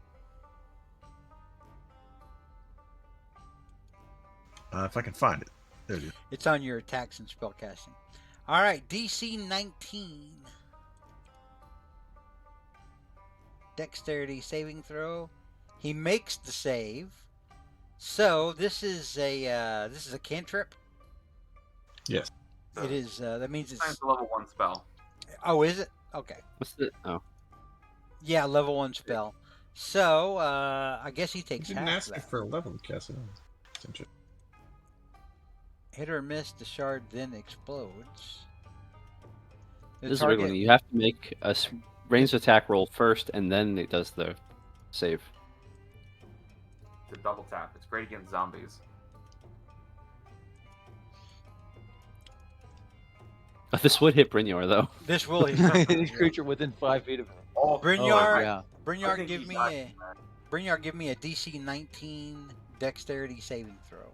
If I can find it. There it is. It's on your attacks and spellcasting. All right, DC 19. Dexterity saving throw. He makes the save. So this is a cantrip. Yes. It is. That means It's it's. a level 1 spell. Oh, is it? Okay. What's the? Oh, Yeah, level 1 spell. So I guess he I takes didn't half ask of you that. for a level to cast it. It's interesting. Hit or miss, the shard then explodes. The this is a big one. You have to make a ranged attack roll first, and then it does the save. It's a double tap. It's great against zombies. But this would hit Brynjar, though. This will hit. Any creature within 5 feet of him. Oh, Brynjar, Yeah. I Brynjar, think give he's me not- a Brynjar, give me a DC 19 Dexterity saving throw.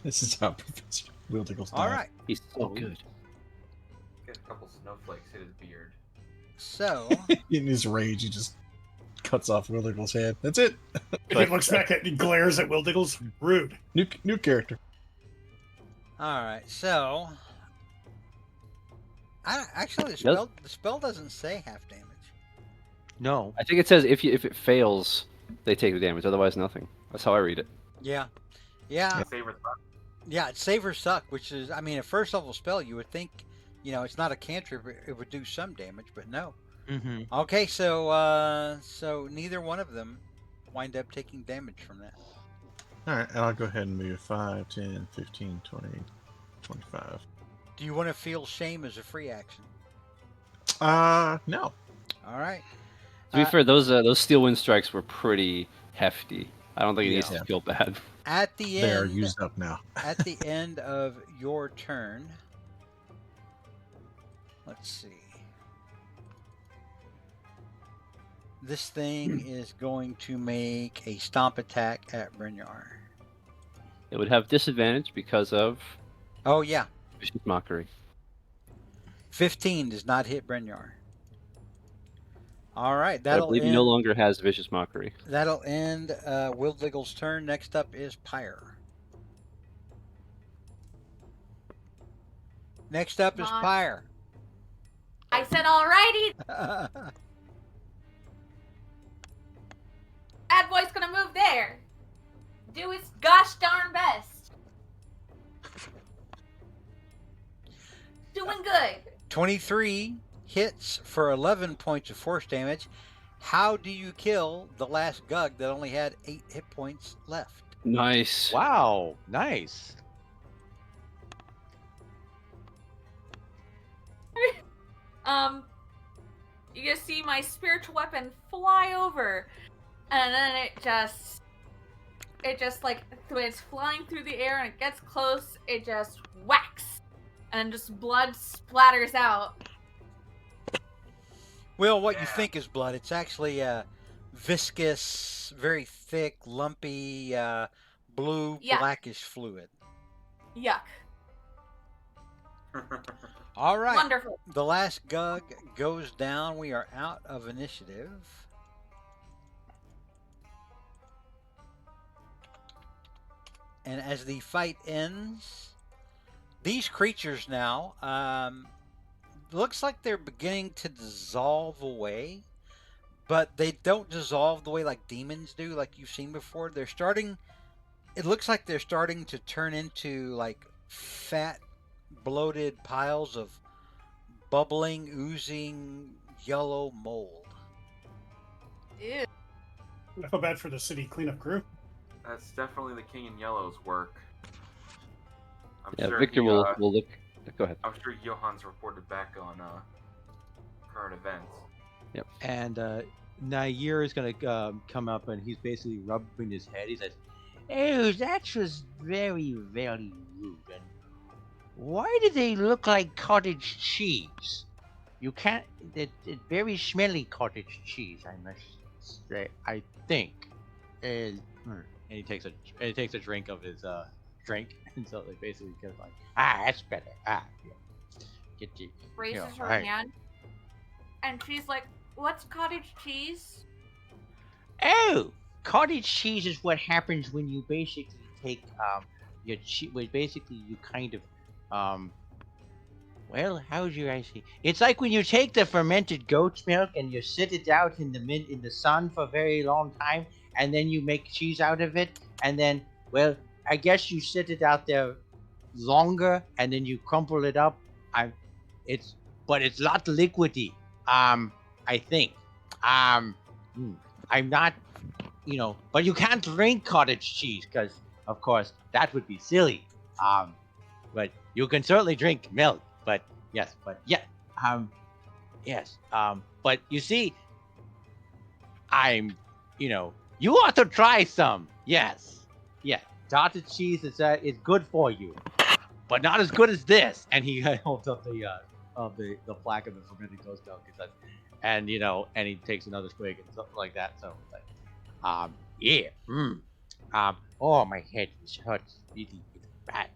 This is how Professor Wildigle's All right. He's so good. Get a couple snowflakes hit his beard. So In his rage, he just cuts off Wildigle's head. That's it. He looks back at, he glares at Wildiggles. Rude. New character. all right. So actually the spell doesn't say half damage. No. I think it says if it fails, they take the damage. Otherwise, nothing. That's how I read it. Yeah. Yeah. Save or suck. Yeah, it's save or suck, which is, I mean, a first level spell, you would think, it's not a cantrip, it would do some damage, but no. Mm-hmm. Okay, so neither one of them wind up taking damage from that. Alright, and I'll go ahead and move 5, 10, 15, 20, 25. Do you want to feel shame as a free action? No. All right. To be fair, those steel wind strikes were pretty hefty. I don't think it needs Yeah. to feel bad. At the They are end, used up now. at the end of your turn, let's see. This thing is going to make a stomp attack at Brynjar. It would have disadvantage because of Oh yeah, vicious mockery. 15 does not hit Brynjar. All right, But I that'll believe he end. no longer has vicious mockery. That'll end Wildigle's turn. Next up is Pyre. Next up is Come on. Pyre. I said alrighty. Bad boy's gonna move there. Do his gosh darn best. Doing good. 23 hits for 11 points of force damage. How do you kill the last Gug that only had 8 hit points left? Nice. Wow. Nice. You just see my spiritual weapon fly over, and then it just like when it's flying through the air and it gets close, it just whacks, and just blood splatters out. Well, what you think is blood, it's actually viscous, very thick, lumpy, blue, Yeah. blackish fluid. Yuck. All right. Wonderful. The last Gug goes down. We are out of initiative. And as the fight ends, these creatures now, looks like they're beginning to dissolve away, but they don't dissolve the way like demons do, like you've seen before. They're starting, it looks like they're starting to turn into like fat, bloated piles of bubbling, oozing yellow mold. Ew. I feel bad for the city cleanup crew. That's definitely the King in Yellow's work. I'm Yeah, sure Victor he, will look. Go ahead. I'm sure Johan's reported back on current events. And Nair is gonna come up and he's basically rubbing his head. He says, "Oh, that was very, very rude. And why do they look like cottage cheese? You can't. It's very smelly cottage cheese. I must say. I think." And, and he takes a drink of his drink, and so they basically get like, that's better. Yeah. Get you. Raises her Right. hand, and she's like, "What's cottage cheese?" Oh, cottage cheese is what happens when you basically take your cheese. Well, basically you kind of Well, how do I say? It's like when you take the fermented goat's milk and you sit it out in the sun for a very long time, and then you make cheese out of it, and then well, I guess you sit it out there longer, and then you crumple it up. I, it's but it's not liquidy. I think. Um, hmm, I'm not, but you can't drink cottage cheese because, of course, that would be silly. But you can certainly drink milk. But um, yes. But you see, I'm, you ought to try some. Yes, yeah. Cottage cheese is good for you, but not as good as this. And he holds up the plaque of the fermented ghost milk and and he takes another swig and something like that. So it's like, yeah, oh, my head is hurts really, really bad.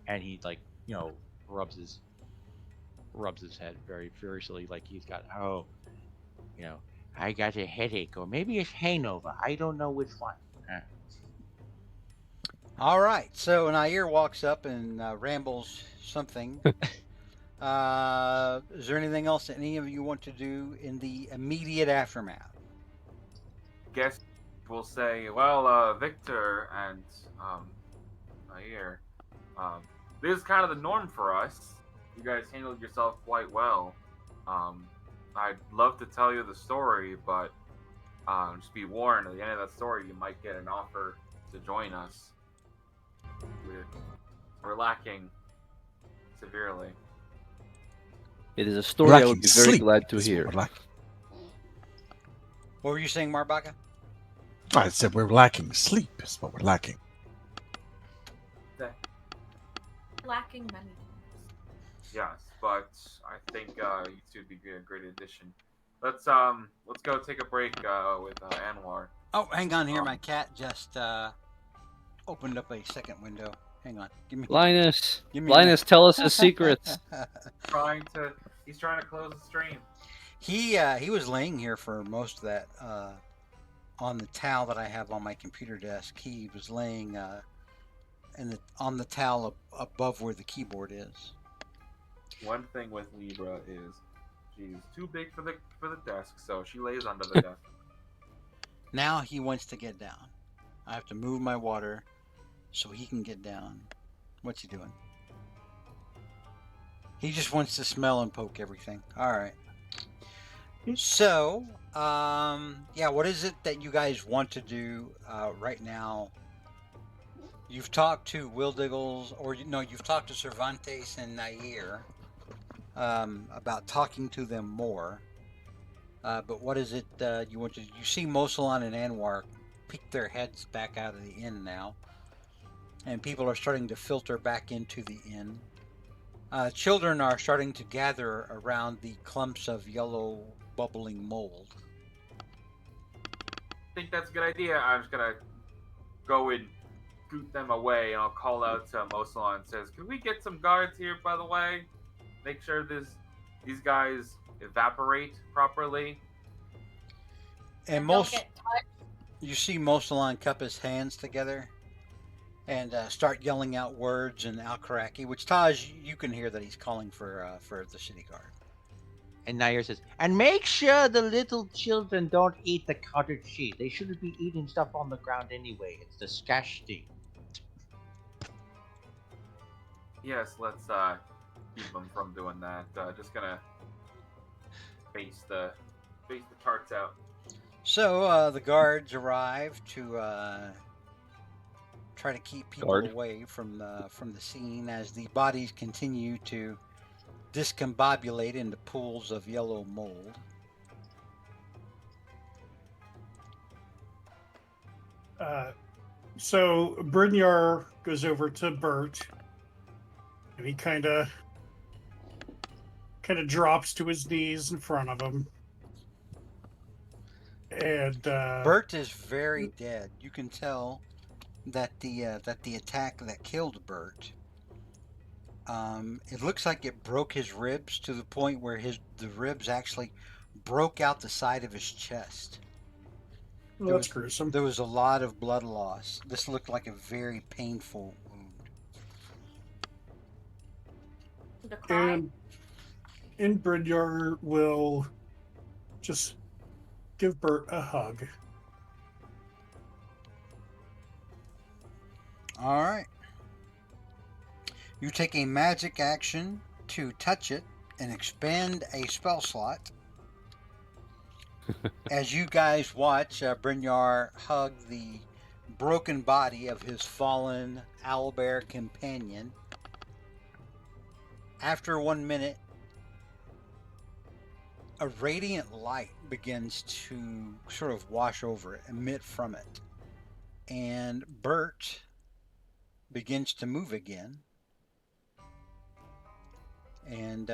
And he like, rubs his head very furiously, like he's got, you know, I got a headache, or maybe it's hangover. I don't know which one. All right. So Nair walks up and rambles something. Is there anything else that any of you want to do in the immediate aftermath? Guess we'll say, well, Victor and Nair, this is kind of the norm for us. You guys handled yourself quite well. I'd love to tell you the story, but just be warned, at the end of that story, you might get an offer to join us. We're lacking severely. It is a story I would Lacking be very sleep glad to is what hear. we're lacking. What were you saying, Marbaka? I said we're lacking sleep is what we're lacking. Lacking many things. Yes, but I think you two would be a great addition. Let's go take a break with Anwar. Oh, hang on here. My cat just opened up a second window. Hang on. Give me Linus, Give me a minute. tell us his secrets. He's trying to close the stream. He was laying here for most of that on the towel that I have on my computer desk. He was laying on the towel above where the keyboard is. One thing with Libra is she's too big for the desk, so she lays under the desk. Now he wants to get down. I have to move my water so he can get down. What's he doing? He just wants to smell and poke everything. All right. So, what is it that you guys want to do right now? You've talked to Wildiggles, or you've talked to Cervantes and Nair about talking to them more. But what is it you want to? You see Mosalon and Anwar peek their heads back out of the inn now, and people are starting to filter back into the inn. Children are starting to gather around the clumps of yellow bubbling mold. I think that's a good idea. I'm just gonna go and scoot them away, and I'll call out to Mosalon and says, "Can we get some guards here, by the way? Make sure these guys evaporate properly." And Don't get touched. you see Mosalon cup his hands together and start yelling out words in Alkaraki, which Taj, you can hear that he's calling for the city guard. And Nair says, and make sure the little children don't eat the cottage cheese. They shouldn't be eating stuff on the ground anyway. It's disgusting. Yes, let's keep them from doing that. Just gonna face the tarts out. So the guards arrive to try to keep people away from the scene as the bodies continue to discombobulate into pools of yellow mold. So Brynjar goes over to Bert, and he kind of drops to his knees in front of him, and Bert is very dead. You can tell that the attack that killed Bert, it looks like it broke his ribs to the point where the ribs actually broke out the side of his chest. well, that's gruesome. There was a lot of blood loss. This looked like a very painful wound. The cry. And Brynjar will just give Bert a hug. All right. You take a magic action to touch it and expand a spell slot. As you guys watch Brynjar hug the broken body of his fallen owlbear companion, after 1 minute, a radiant light begins to sort of wash over it, emit from it. And Bert begins to move again. And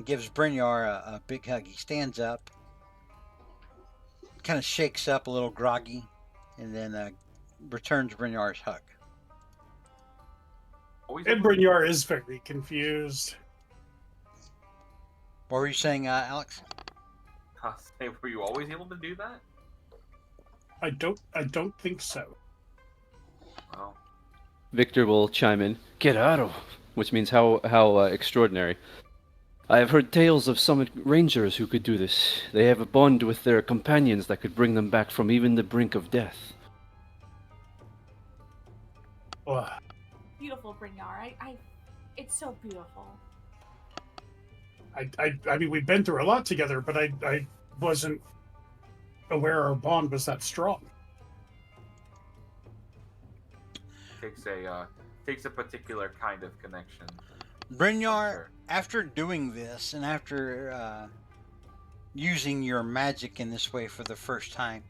gives Brynjar a big hug. He stands up, kind of shakes up a little groggy, and then returns Brynjar's hug. And Brynjar is very confused. What were you saying, Alex? Were you always able to do that? I don't think so. Well, Victor will chime in. Get out, which means how extraordinary. I have heard tales of some rangers who could do this. They have a bond with their companions that could bring them back from even the brink of death. Ugh. Beautiful, Brynjar. It's so beautiful. I mean, we've been through a lot together, but I wasn't aware our bond was that strong. Takes a particular kind of connection. Brynjar, Sure. after doing this and after using your magic in this way for the first time,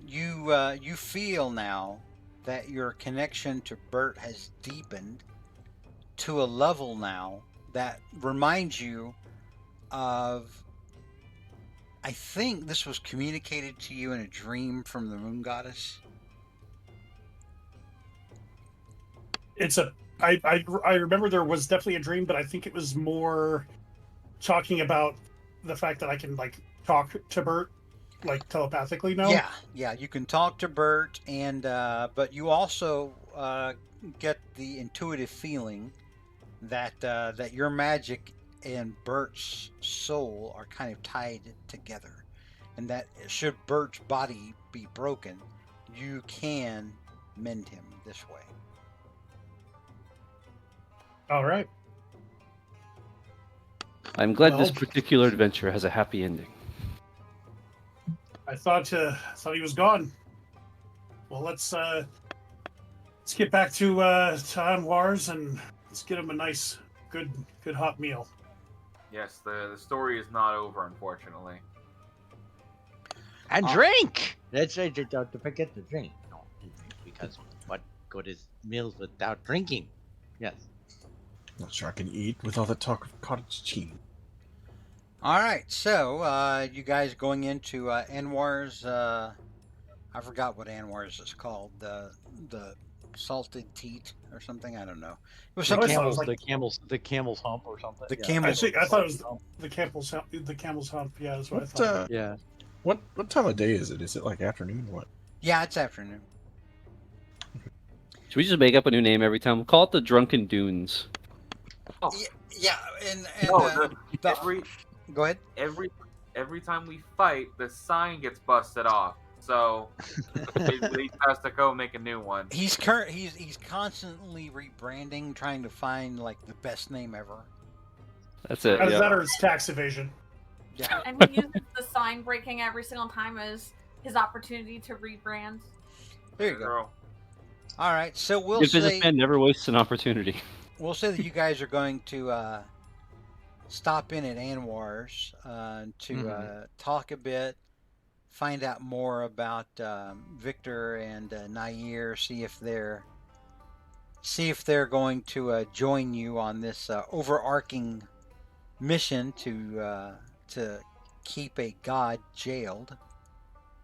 you feel now that your connection to Bert has deepened to a level now that reminds you of, I think this was communicated to you in a dream from the moon goddess. I remember there was definitely a dream, but I think it was more talking about the fact that I can like talk to Bert like telepathically now. Yeah, you can talk to Bert, and but you also get the intuitive feeling that that your magic and Bert's soul are kind of tied together, and that should Bert's body be broken, you can mend him this way. All right. I'm glad Well- this particular adventure has a happy ending. I thought he was gone. Well, let's get back to Anwar's and let's get him a nice, good hot meal. Yes, the story is not over, unfortunately. And drink. That's right. Don't forget to drink. No, because what good is meals without drinking? Yes. Not sure I can eat with all that talk of cottage cheese. All right, so you guys going into Anwar's, I forgot what Anwar's is called, the salted teat or something, I don't know. It was No, something I thought it was The camel's hump or something. The Yeah. camel's- I thought it was the camel's hump. Yeah, that's what I thought. Yeah. What time of day is it? Is it like afternoon? What? Yeah, it's afternoon. Should we just make up a new name every time? We'll call it the Drunken Dunes. Yeah, and No, the- every go ahead. every time we fight, the sign gets busted off. So he has to go make a new one. He's constantly rebranding, trying to find like the best name ever. That's it. Either Yeah. that or it's tax evasion. Yeah. And he uses the sign breaking every single time as his opportunity to rebrand. There you go. Girl. All right, so we'll Good say businessman never wastes an opportunity. that you guys are going to stop in at Anwar's to talk a bit, find out more about Victor and Nair. See if they're going to join you on this overarching mission to keep a god jailed.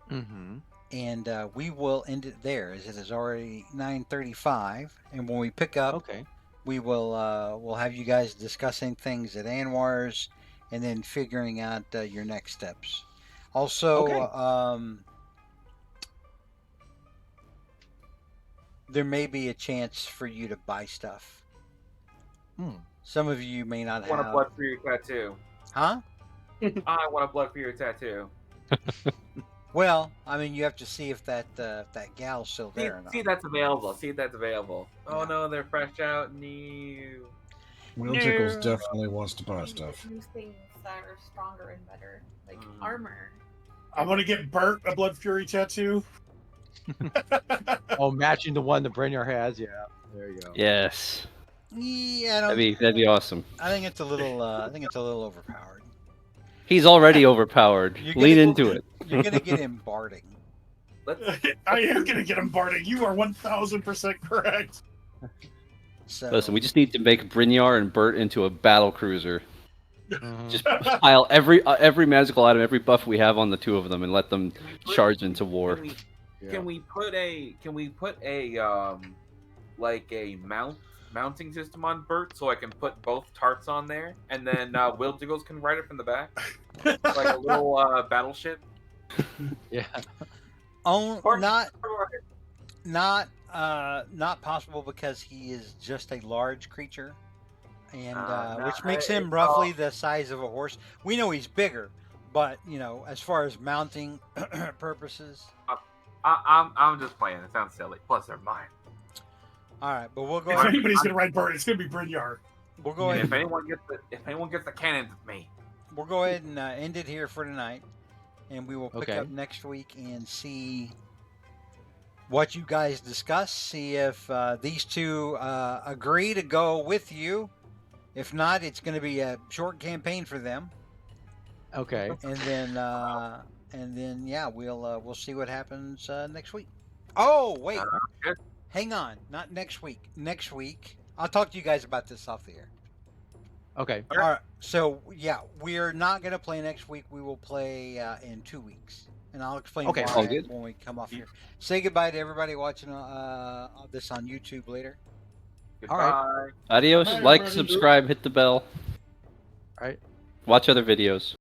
Mm-hmm. And we will end it there, as it is already 9:35. And when we pick up, Okay. we will we'll have you guys discussing things at Anwar's, and then figuring out your next steps. Also, Okay. There may be a chance for you to buy stuff. Hmm. Some of you may not I want a have. blood for your tattoo. Huh? I want a blood for your tattoo. Well, I mean, you have to see if that gal's still See, there or not. see that's available. See if that's available. Oh Yeah. no, they're fresh out. New. Will Tickles definitely wants to buy Use stuff. things that are stronger and better, like Mm. armor. I want to get Bert a Blood Fury tattoo. Oh, matching the one that Brynjar has. Yeah. There you go. Yes. Yeah, I don't. That'd be awesome. I think it's a little. I think it's a little overpowered. He's already overpowered. You're Lean gonna- into it. You're gonna get him barding. Let's. I am gonna get him Bardic. You are 1000% correct. So Listen, we just need to make Brynjar and Bert into a battle cruiser. Mhm. Just pile every magical item, every buff we have on the two of them, and let them charge into war. Can we put a like a mounting system on Bert so I can put both tarts on there, and then Will Diggles can ride it from the back like a little battleship. Yeah. Or- not possible, because he is just a large creature, and No, which makes him it's roughly all- the size of a horse. We know he's bigger, but as far as mounting purposes. I'm just playing. It sounds silly. Plus, they're mine. All right, but we'll go. If Ahead, anybody's gonna ride Bert, it's gonna be Brynjar. we'll go ahead. If anyone gets the cannons, it's me. We'll go ahead and end it here for tonight, and we will pick Okay. up next week and see what you guys discuss. See if these two agree to go with you. If not, it's going to be a short campaign for them, Okay. and then yeah, we'll see what happens next week. Oh wait, Good. hang on, not next week. Next week, I'll talk to you guys about this off the air. Okay. All right. So yeah, we're not gonna play next week. We will play in 2 weeks, and I'll explain Okay. why All good. when we come off here. Say goodbye to everybody watching this on YouTube later. Goodbye. All right. Adios. Bye, Like, everybody. subscribe, hit the bell. All right. Watch other videos.